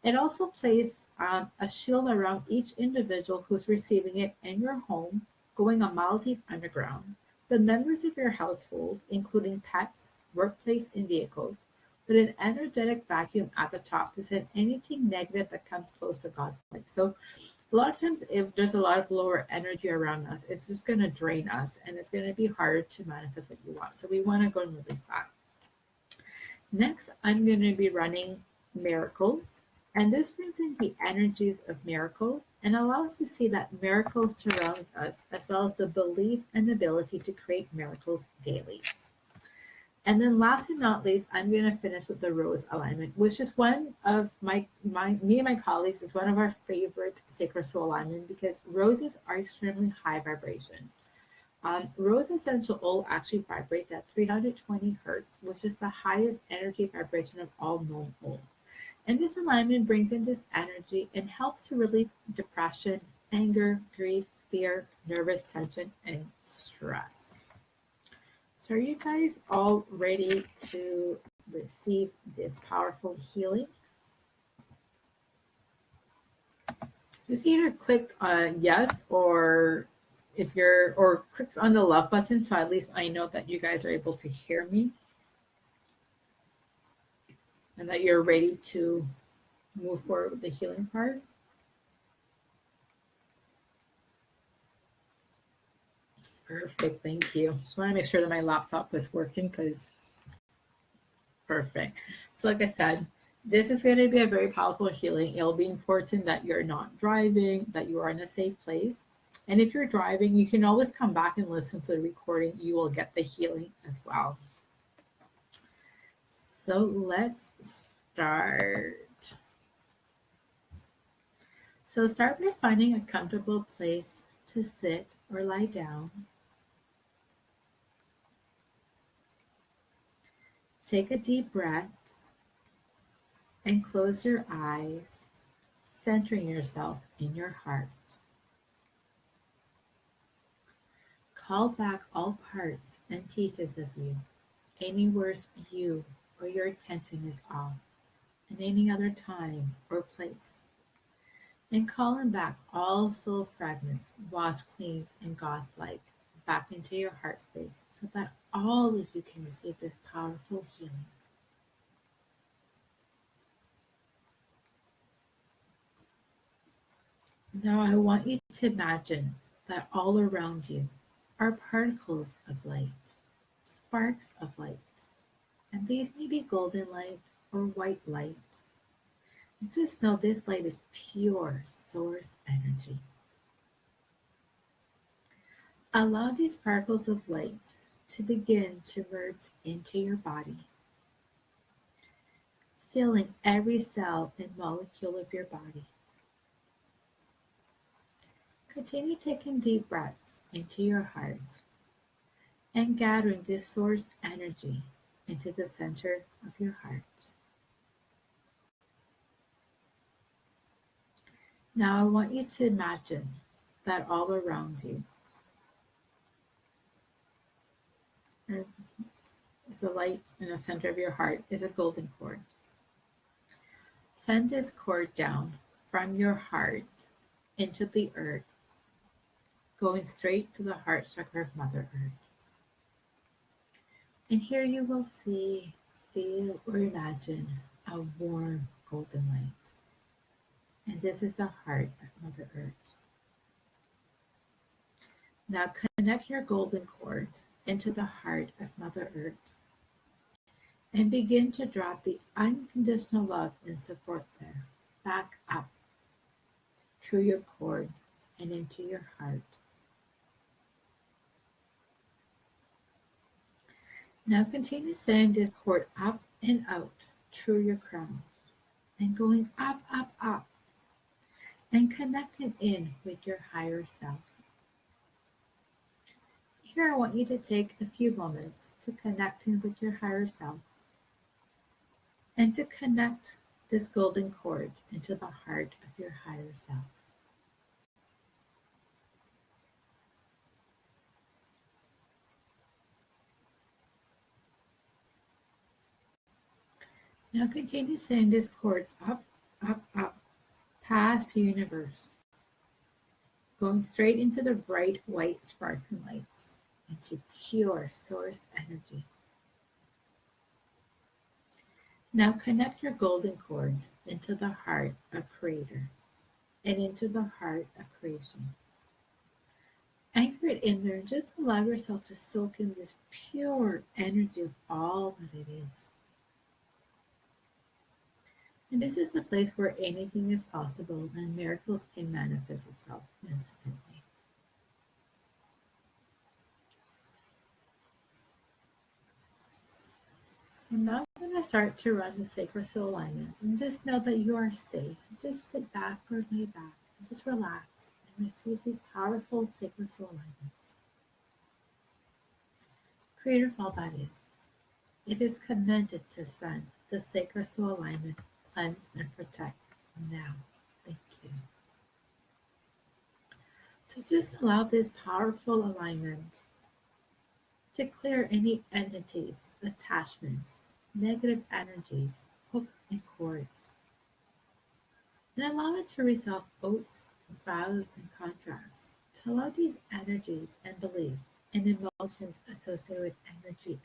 It also places a shield around each individual who's receiving it in your home, going a mile deep underground. The members of your household, including pets, workplace, and vehicles, with an energetic vacuum at the top to send anything negative that comes close to God's light. So, a lot of times, if there's a lot of lower energy around us, it's just going to drain us and it's going to be hard to manifest what you want. So, we want to go and release that. Next, I'm going to be running miracles. And this brings in the energies of miracles and allows us to see that miracles surround us, as well as the belief and ability to create miracles daily. And then last and not least, I'm going to finish with the rose alignment, which is one of me and my colleagues is one of our favorite sacred soul alignment because roses are extremely high vibration. Rose essential oil actually vibrates at 320 hertz, which is the highest energy vibration of all known oils. And this alignment brings in this energy and helps to relieve depression, anger, grief, fear, nervous tension, and stress. So, are you guys all ready to receive this powerful healing? Just either click yes or if you're or clicks on the love button so at least I know that you guys are able to hear me and that you're ready to move forward with the healing part. Perfect, thank you. Just want to make sure that my laptop is working because perfect. So like I said, this is going to be a very powerful healing. It'll be important that you're not driving, that you are in a safe place. And if you're driving, you can always come back and listen to the recording. You will get the healing as well. So let's start. So start by finding a comfortable place to sit or lie down. Take a deep breath and close your eyes, centering yourself in your heart. Call back all parts and pieces of you, anywhere you or your attention is off, in any other time or place. And calling back all soul fragments, washed, cleansed, and God's-like back into your heart space so that all of you can receive this powerful healing. Now I want you to imagine that all around you are particles of light, sparks of light, and these may be golden light or white light. Just know this light is pure source energy. Allow these particles of light to begin to merge into your body, filling every cell and molecule of your body. Continue taking deep breaths into your heart and gathering this source energy into the center of your heart. Now I want you to imagine that all around you is a light in the center of your heart is a golden cord. Send this cord down from your heart into the earth, going straight to the heart chakra of Mother Earth. And here you will see, feel, or imagine a warm golden light. And this is the heart of Mother Earth. Now connect your golden cord into the heart of Mother Earth and begin to drop the unconditional love and support there, back up through your cord and into your heart. Now continue sending this cord up and out through your crown and going up, up, up and connecting in with your higher self. Here I want you to take a few moments to connect in with your higher self and to connect this golden cord into the heart of your higher self. Now continue sending this cord up, up, up, past the universe, going straight into the bright white sparkling lights, into pure source energy. Now connect your golden cord into the heart of Creator and into the heart of creation. Anchor it in there and just allow yourself to soak in this pure energy of all that it is. And this is a place where anything is possible and miracles can manifest itself instantly. So now I'm going to start to run the sacred soul alignments, and just know that you are safe. Just sit back or lay back and just relax and receive these powerful sacred soul alignments. Creator of all that is, it is commanded to send the sacred soul alignment, cleanse and protect now. Thank you. So just allow this powerful alignment to clear any entities, attachments, negative energies, hooks and cords, and allow it to resolve oaths, vows, and contracts, to allow these energies and beliefs and emotions associated with energy.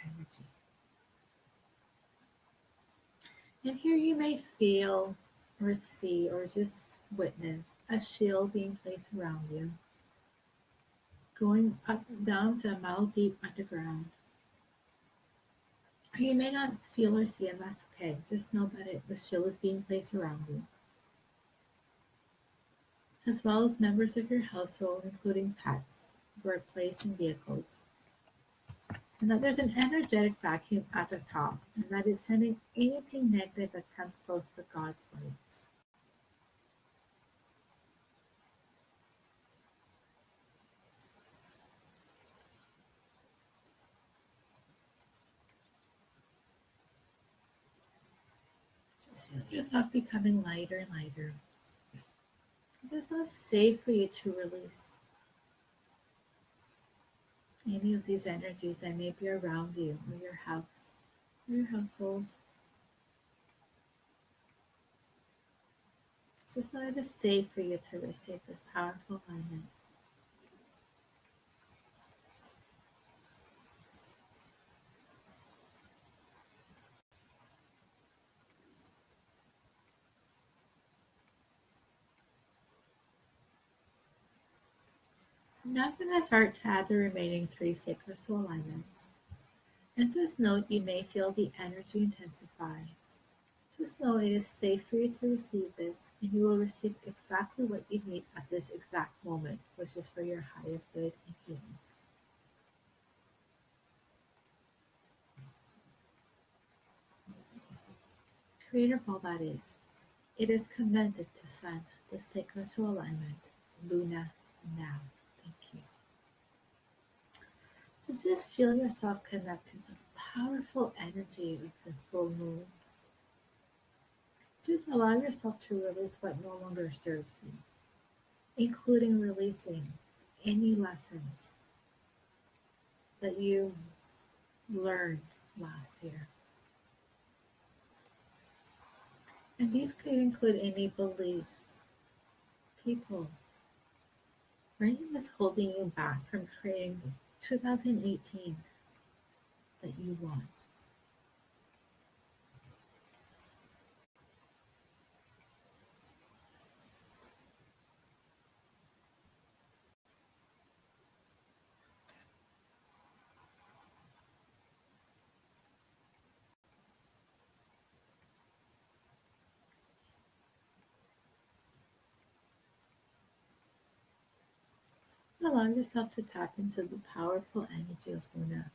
And here you may feel or see or just witness a shield being placed around you, going up down to a mile deep underground. Or you may not feel or see, and that's okay. Just know that the shield is being placed around you, as well as members of your household, including pets, workplace, and vehicles. And that there's an energetic vacuum at the top, and that is sending anything negative that comes close to God's light. Just feel yourself becoming lighter and lighter. It is not safe for you to release any of these energies that may be around you or your house or your household. Just know it is safe for you to receive this powerful alignment. I'm now going to start to add the remaining 3 sacred soul alignments. And just note you may feel the energy intensify. Just know it is safe for you to receive this, and you will receive exactly what you need at this exact moment, which is for your highest good and healing. Creator of all that is, it is commanded to send the sacred soul alignment, Luna, now. Thank you. So just feel yourself connected to the powerful energy of the full moon. Just allow yourself to release what no longer serves you, including releasing any lessons that you learned last year. And these could include any beliefs, people, or anything that's holding you back from creating the 2018 that you want. So allow yourself to tap into the powerful energy of Luna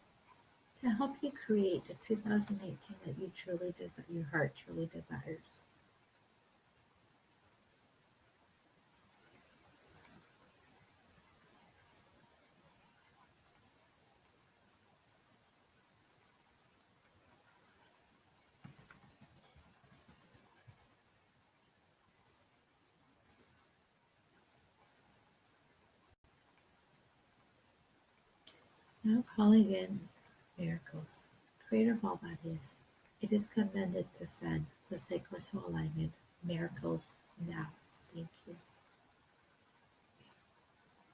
to help you create the 2018 that you truly desire, your heart truly desires. Now calling in miracles, creator of all bodies, it is commended to send the sacred soul alignment miracles now. Thank you.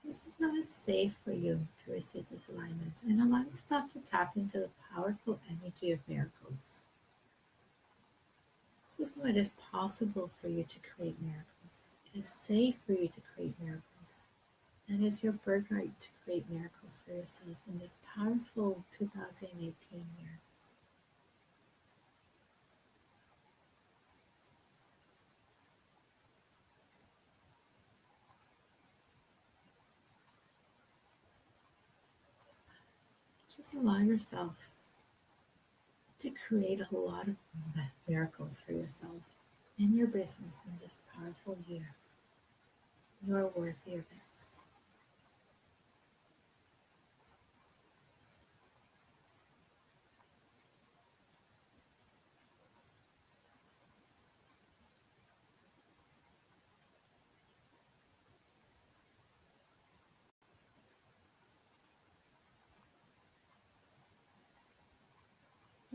This is not safe for you to receive this alignment and allow yourself to tap into the powerful energy of miracles. Just know it is possible for you to create miracles. It is safe for you to create miracles. And it is your birthright to create miracles for yourself in this powerful 2018 year. Just allow yourself to create a lot of miracles for yourself and your business in this powerful year. You are worthy of it.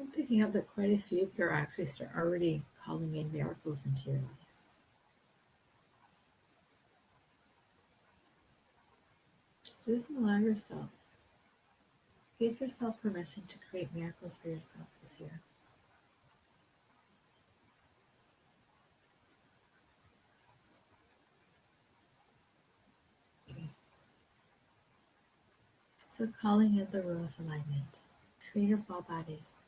I'm picking up that quite a few of you are actually already calling in miracles into your life. Just allow yourself, give yourself permission to create miracles for yourself this year. So calling in the rose alignment, creator of all bodies,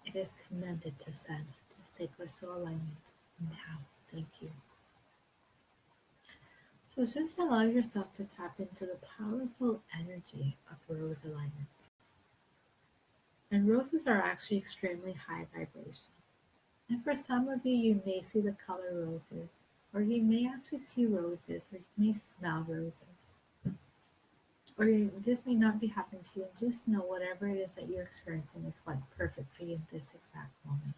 it is commanded to send to sacred soul alignment now. Thank you. So just allow yourself to tap into the powerful energy of rose alignments. And roses are actually extremely high vibration. And for some of you, you may see the color roses, or you may actually see roses, or you may smell roses. Or this may not be happening to you, and just know whatever it is that you're experiencing is what's perfect for you in this exact moment.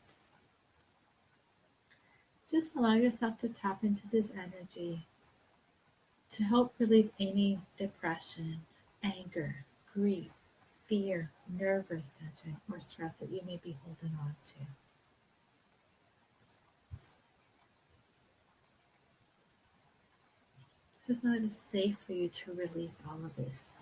Just allow yourself to tap into this energy to help relieve any depression, anger, grief, fear, nervous tension, or stress that you may be holding on to. Just know it is safe for you to release all of this.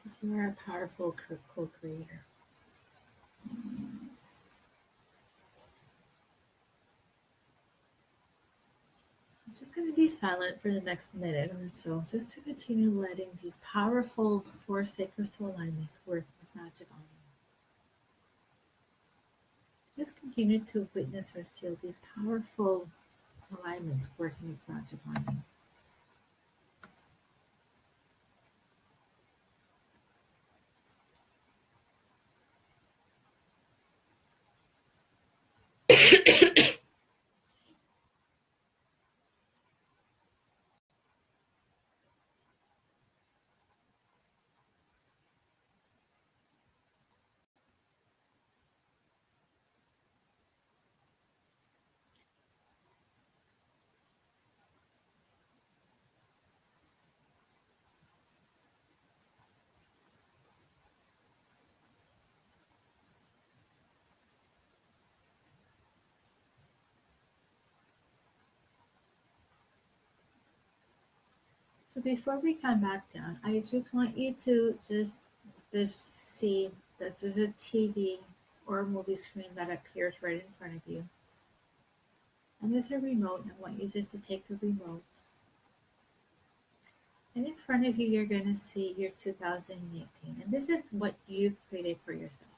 Because you are a powerful co-creator. I'm just going to be silent for the next minute or so, just to continue letting these powerful four sacred soul alignments work this magic on you. Just continue to witness or feel these powerful alignments working this magic on you. So before we come back down, I just want you to just see that there's a TV or a movie screen that appears right in front of you. And there's a remote, and I want you just to take the remote. And in front of you, you're going to see your 2018. And this is what you've created for yourself.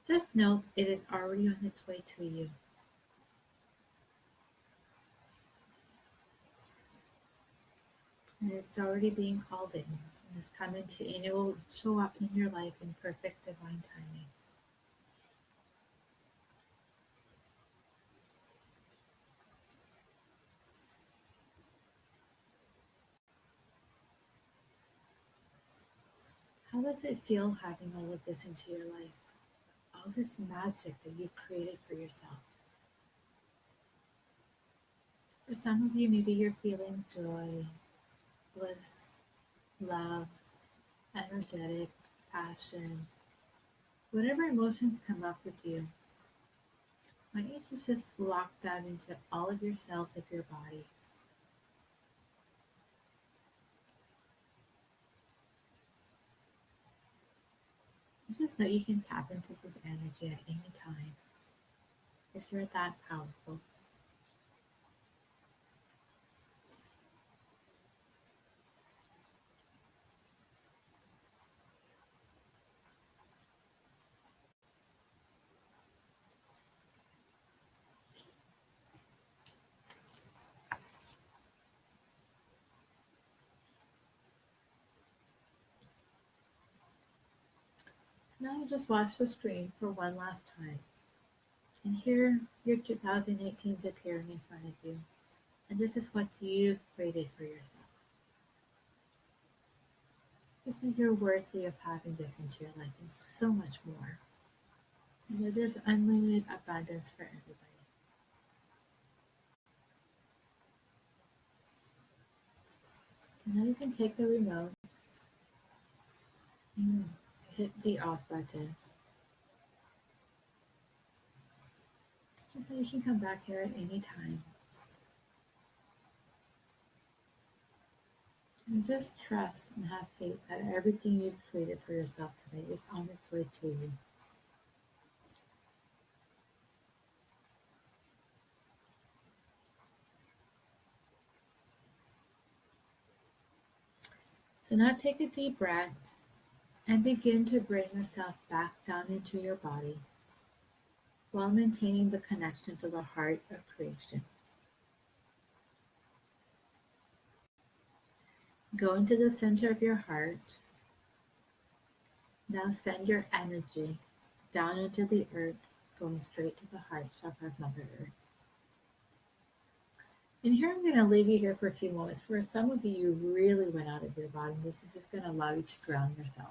Just note it is already on its way to you. And it's already being called in. And it's coming to you, and it will show up in your life in perfect divine timing. How does it feel having all of this into your life? All this magic that you've created for yourself? For some of you, maybe you're feeling joy, bliss, love, energetic, passion, whatever emotions come up with you. I want you to just lock down into all of your cells of your body. Just know you can tap into this energy at any time because you're that powerful. So now just watch the screen for one last time. And here your 2018 is appearing in front of you. And this is what you've created for yourself. Just that you're worthy of having this into your life and so much more. And that there's unlimited abundance for everybody. So now you can take the remote and hit the off button. Just so you can come back here at any time. And just trust and have faith that everything you've created for yourself today is on its way to you. So now take a deep breath and begin to bring yourself back down into your body while maintaining the connection to the heart of creation. Go into the center of your heart. Now send your energy down into the earth, going straight to the heart chakra of Mother Earth. And here I'm going to leave you here for a few moments. For some of you, you really went out of your body. This is just going to allow you to ground yourself.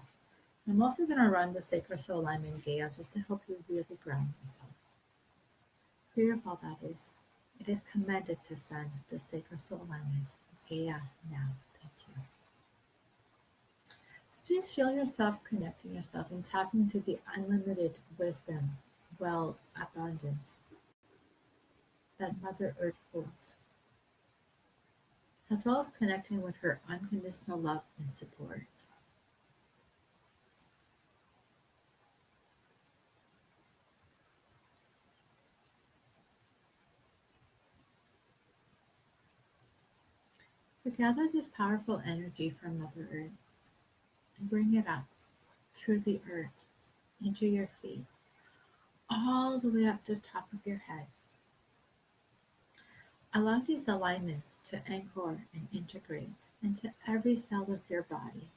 I'm also going to run the Sacred Soul Alignment Gaia just to help you really ground yourself. Beautiful that is. It is commanded to send the Sacred Soul Alignment Gaia now. Thank you. Just feel yourself connecting yourself and tapping into the unlimited wisdom, wealth, abundance that Mother Earth holds, as well as connecting with her unconditional love and support. So gather this powerful energy from Mother Earth and bring it up through the earth, into your feet, all the way up to the top of your head. Allow these alignments to anchor and integrate into every cell of your body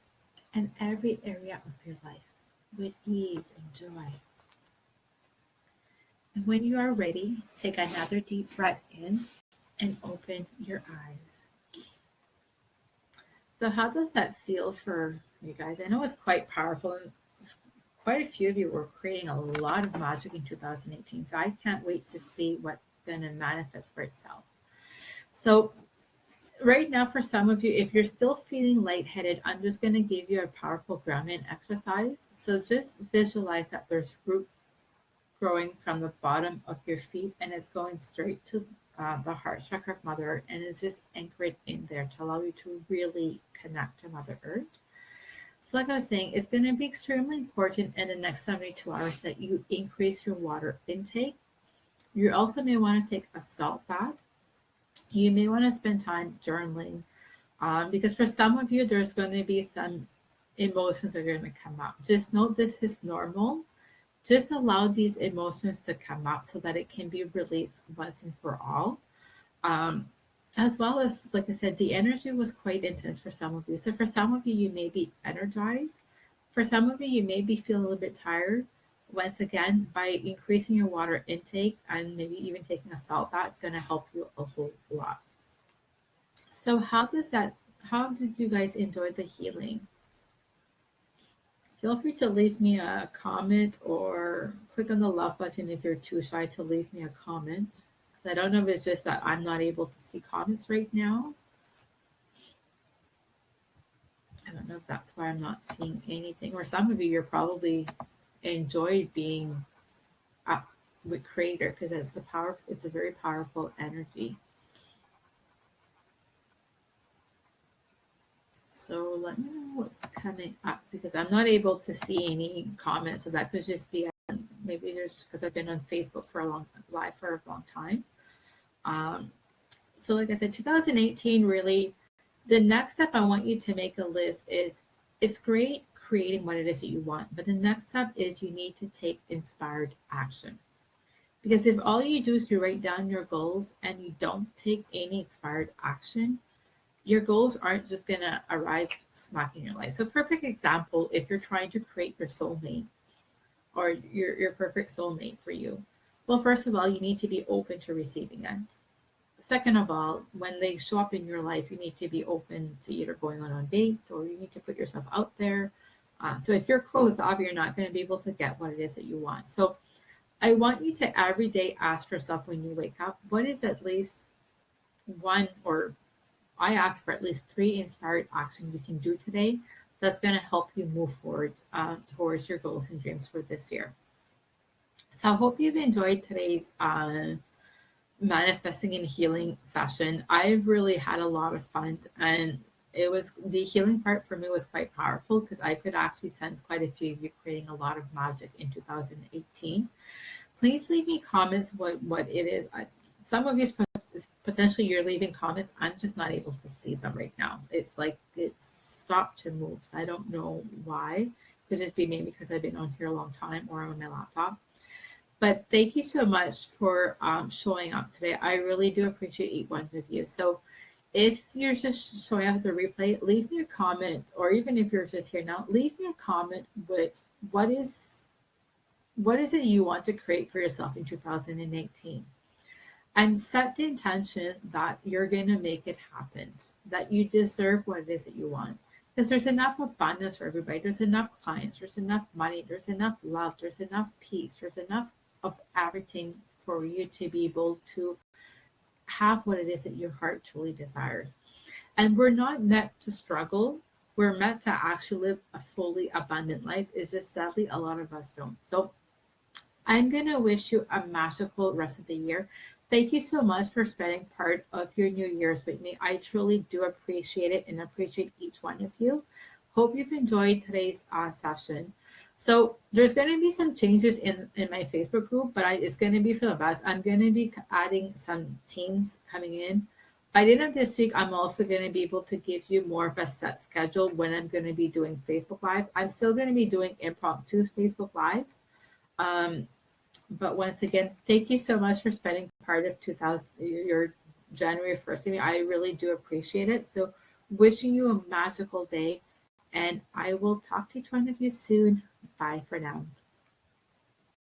and every area of your life with ease and joy. And when you are ready, take another deep breath in and open your eyes. So how does that feel for you guys? I know it's quite powerful, and quite a few of you were creating a lot of magic in 2018. So I can't wait to see what's going to manifest for itself. So right now, for some of you, if you're still feeling lightheaded, I'm just going to give you a powerful grounding exercise. So just visualize that there's roots growing from the bottom of your feet and it's going straight to the heart chakra of Mother Earth, and it's just anchored in there to allow you to really connect to Mother Earth. So like I was saying, it's going to be extremely important in the next 72 hours that you increase your water intake. You also may want to take a salt bath. You may want to spend time journaling, because for some of you, there's going to be some emotions that are going to come out. Just know this is normal. Just allow these emotions to come out so that it can be released once and for all. Um, as well as, like I said, the energy was quite intense for some of you. So for some of you, you may be energized. For some of you, you may be feeling a little bit tired. Once again, by increasing your water intake and maybe even taking a salt bath, it's going to help you a whole lot. So how did you guys enjoy the healing? Feel free to leave me a comment or click on the love button if you're too shy to leave me a comment. So I don't know if it's just that I'm not able to see comments right now. I don't know if that's why I'm not seeing anything. Or some of you, are probably enjoyed being up with creator because it's a very powerful energy. So let me know what's coming up because I'm not able to see any comments. So that could just be maybe there's because I've been on Facebook for live for a long time. So like I said, 2018 really, the next step I want you to make a list is it's great creating what it is that you want, but the next step is you need to take inspired action. Because if all you do is you write down your goals and you don't take any inspired action, your goals aren't just going to arrive smack in your life. So, perfect example if you're trying to create your soulmate or your perfect soulmate for you. Well, first of all, you need to be open to receiving it. Second of all, when they show up in your life, you need to be open to either going on dates or you need to put yourself out there. So, if you're closed off, you're not going to be able to get what it is that you want. So, I want you to every day ask yourself when you wake up, what is at least one, or I ask for at least 3 inspired actions you can do today that's going to help you move forward towards your goals and dreams for this year. So I hope you've enjoyed today's manifesting and healing session. I've really had a lot of fun, and it was the healing part for me was quite powerful because I could actually sense quite a few of you creating a lot of magic in 2018. Please leave me comments what it is. Some of you potentially you're leaving comments. I'm just not able to see them right now. It's like it's stopped to move. So I don't know why. Could just be maybe because I've been on here a long time or I'm on my laptop. But thank you so much for showing up today. I really do appreciate each one of you. So if you're just showing up the replay, leave me a comment, or even if you're just here now, leave me a comment with what is it you want to create for yourself in 2018, and set the intention that you're going to make it happen, that you deserve what it is that you want. Because there's enough abundance for everybody. There's enough clients, there's enough money, there's enough love, there's enough peace, there's enough of everything for you to be able to have what it is that your heart truly desires. And we're not meant to struggle. We're meant to actually live a fully abundant life. It's just sadly a lot of us don't. So I'm going to wish you a magical rest of the year. Thank you so much for spending part of your New Year's with me. I truly do appreciate it and appreciate each one of you. Hope you've enjoyed today's session. So there's going to be some changes in my Facebook group, but it's going to be for the best. I'm going to be adding some teams coming in. By the end of this week, I'm also going to be able to give you more of a set schedule when I'm going to be doing Facebook Live. I'm still going to be doing impromptu Facebook Lives. But once again, thank you so much for spending part of your January 1st with me. I really do appreciate it. So wishing you a magical day, and I will talk to each one of you soon. Bye for now.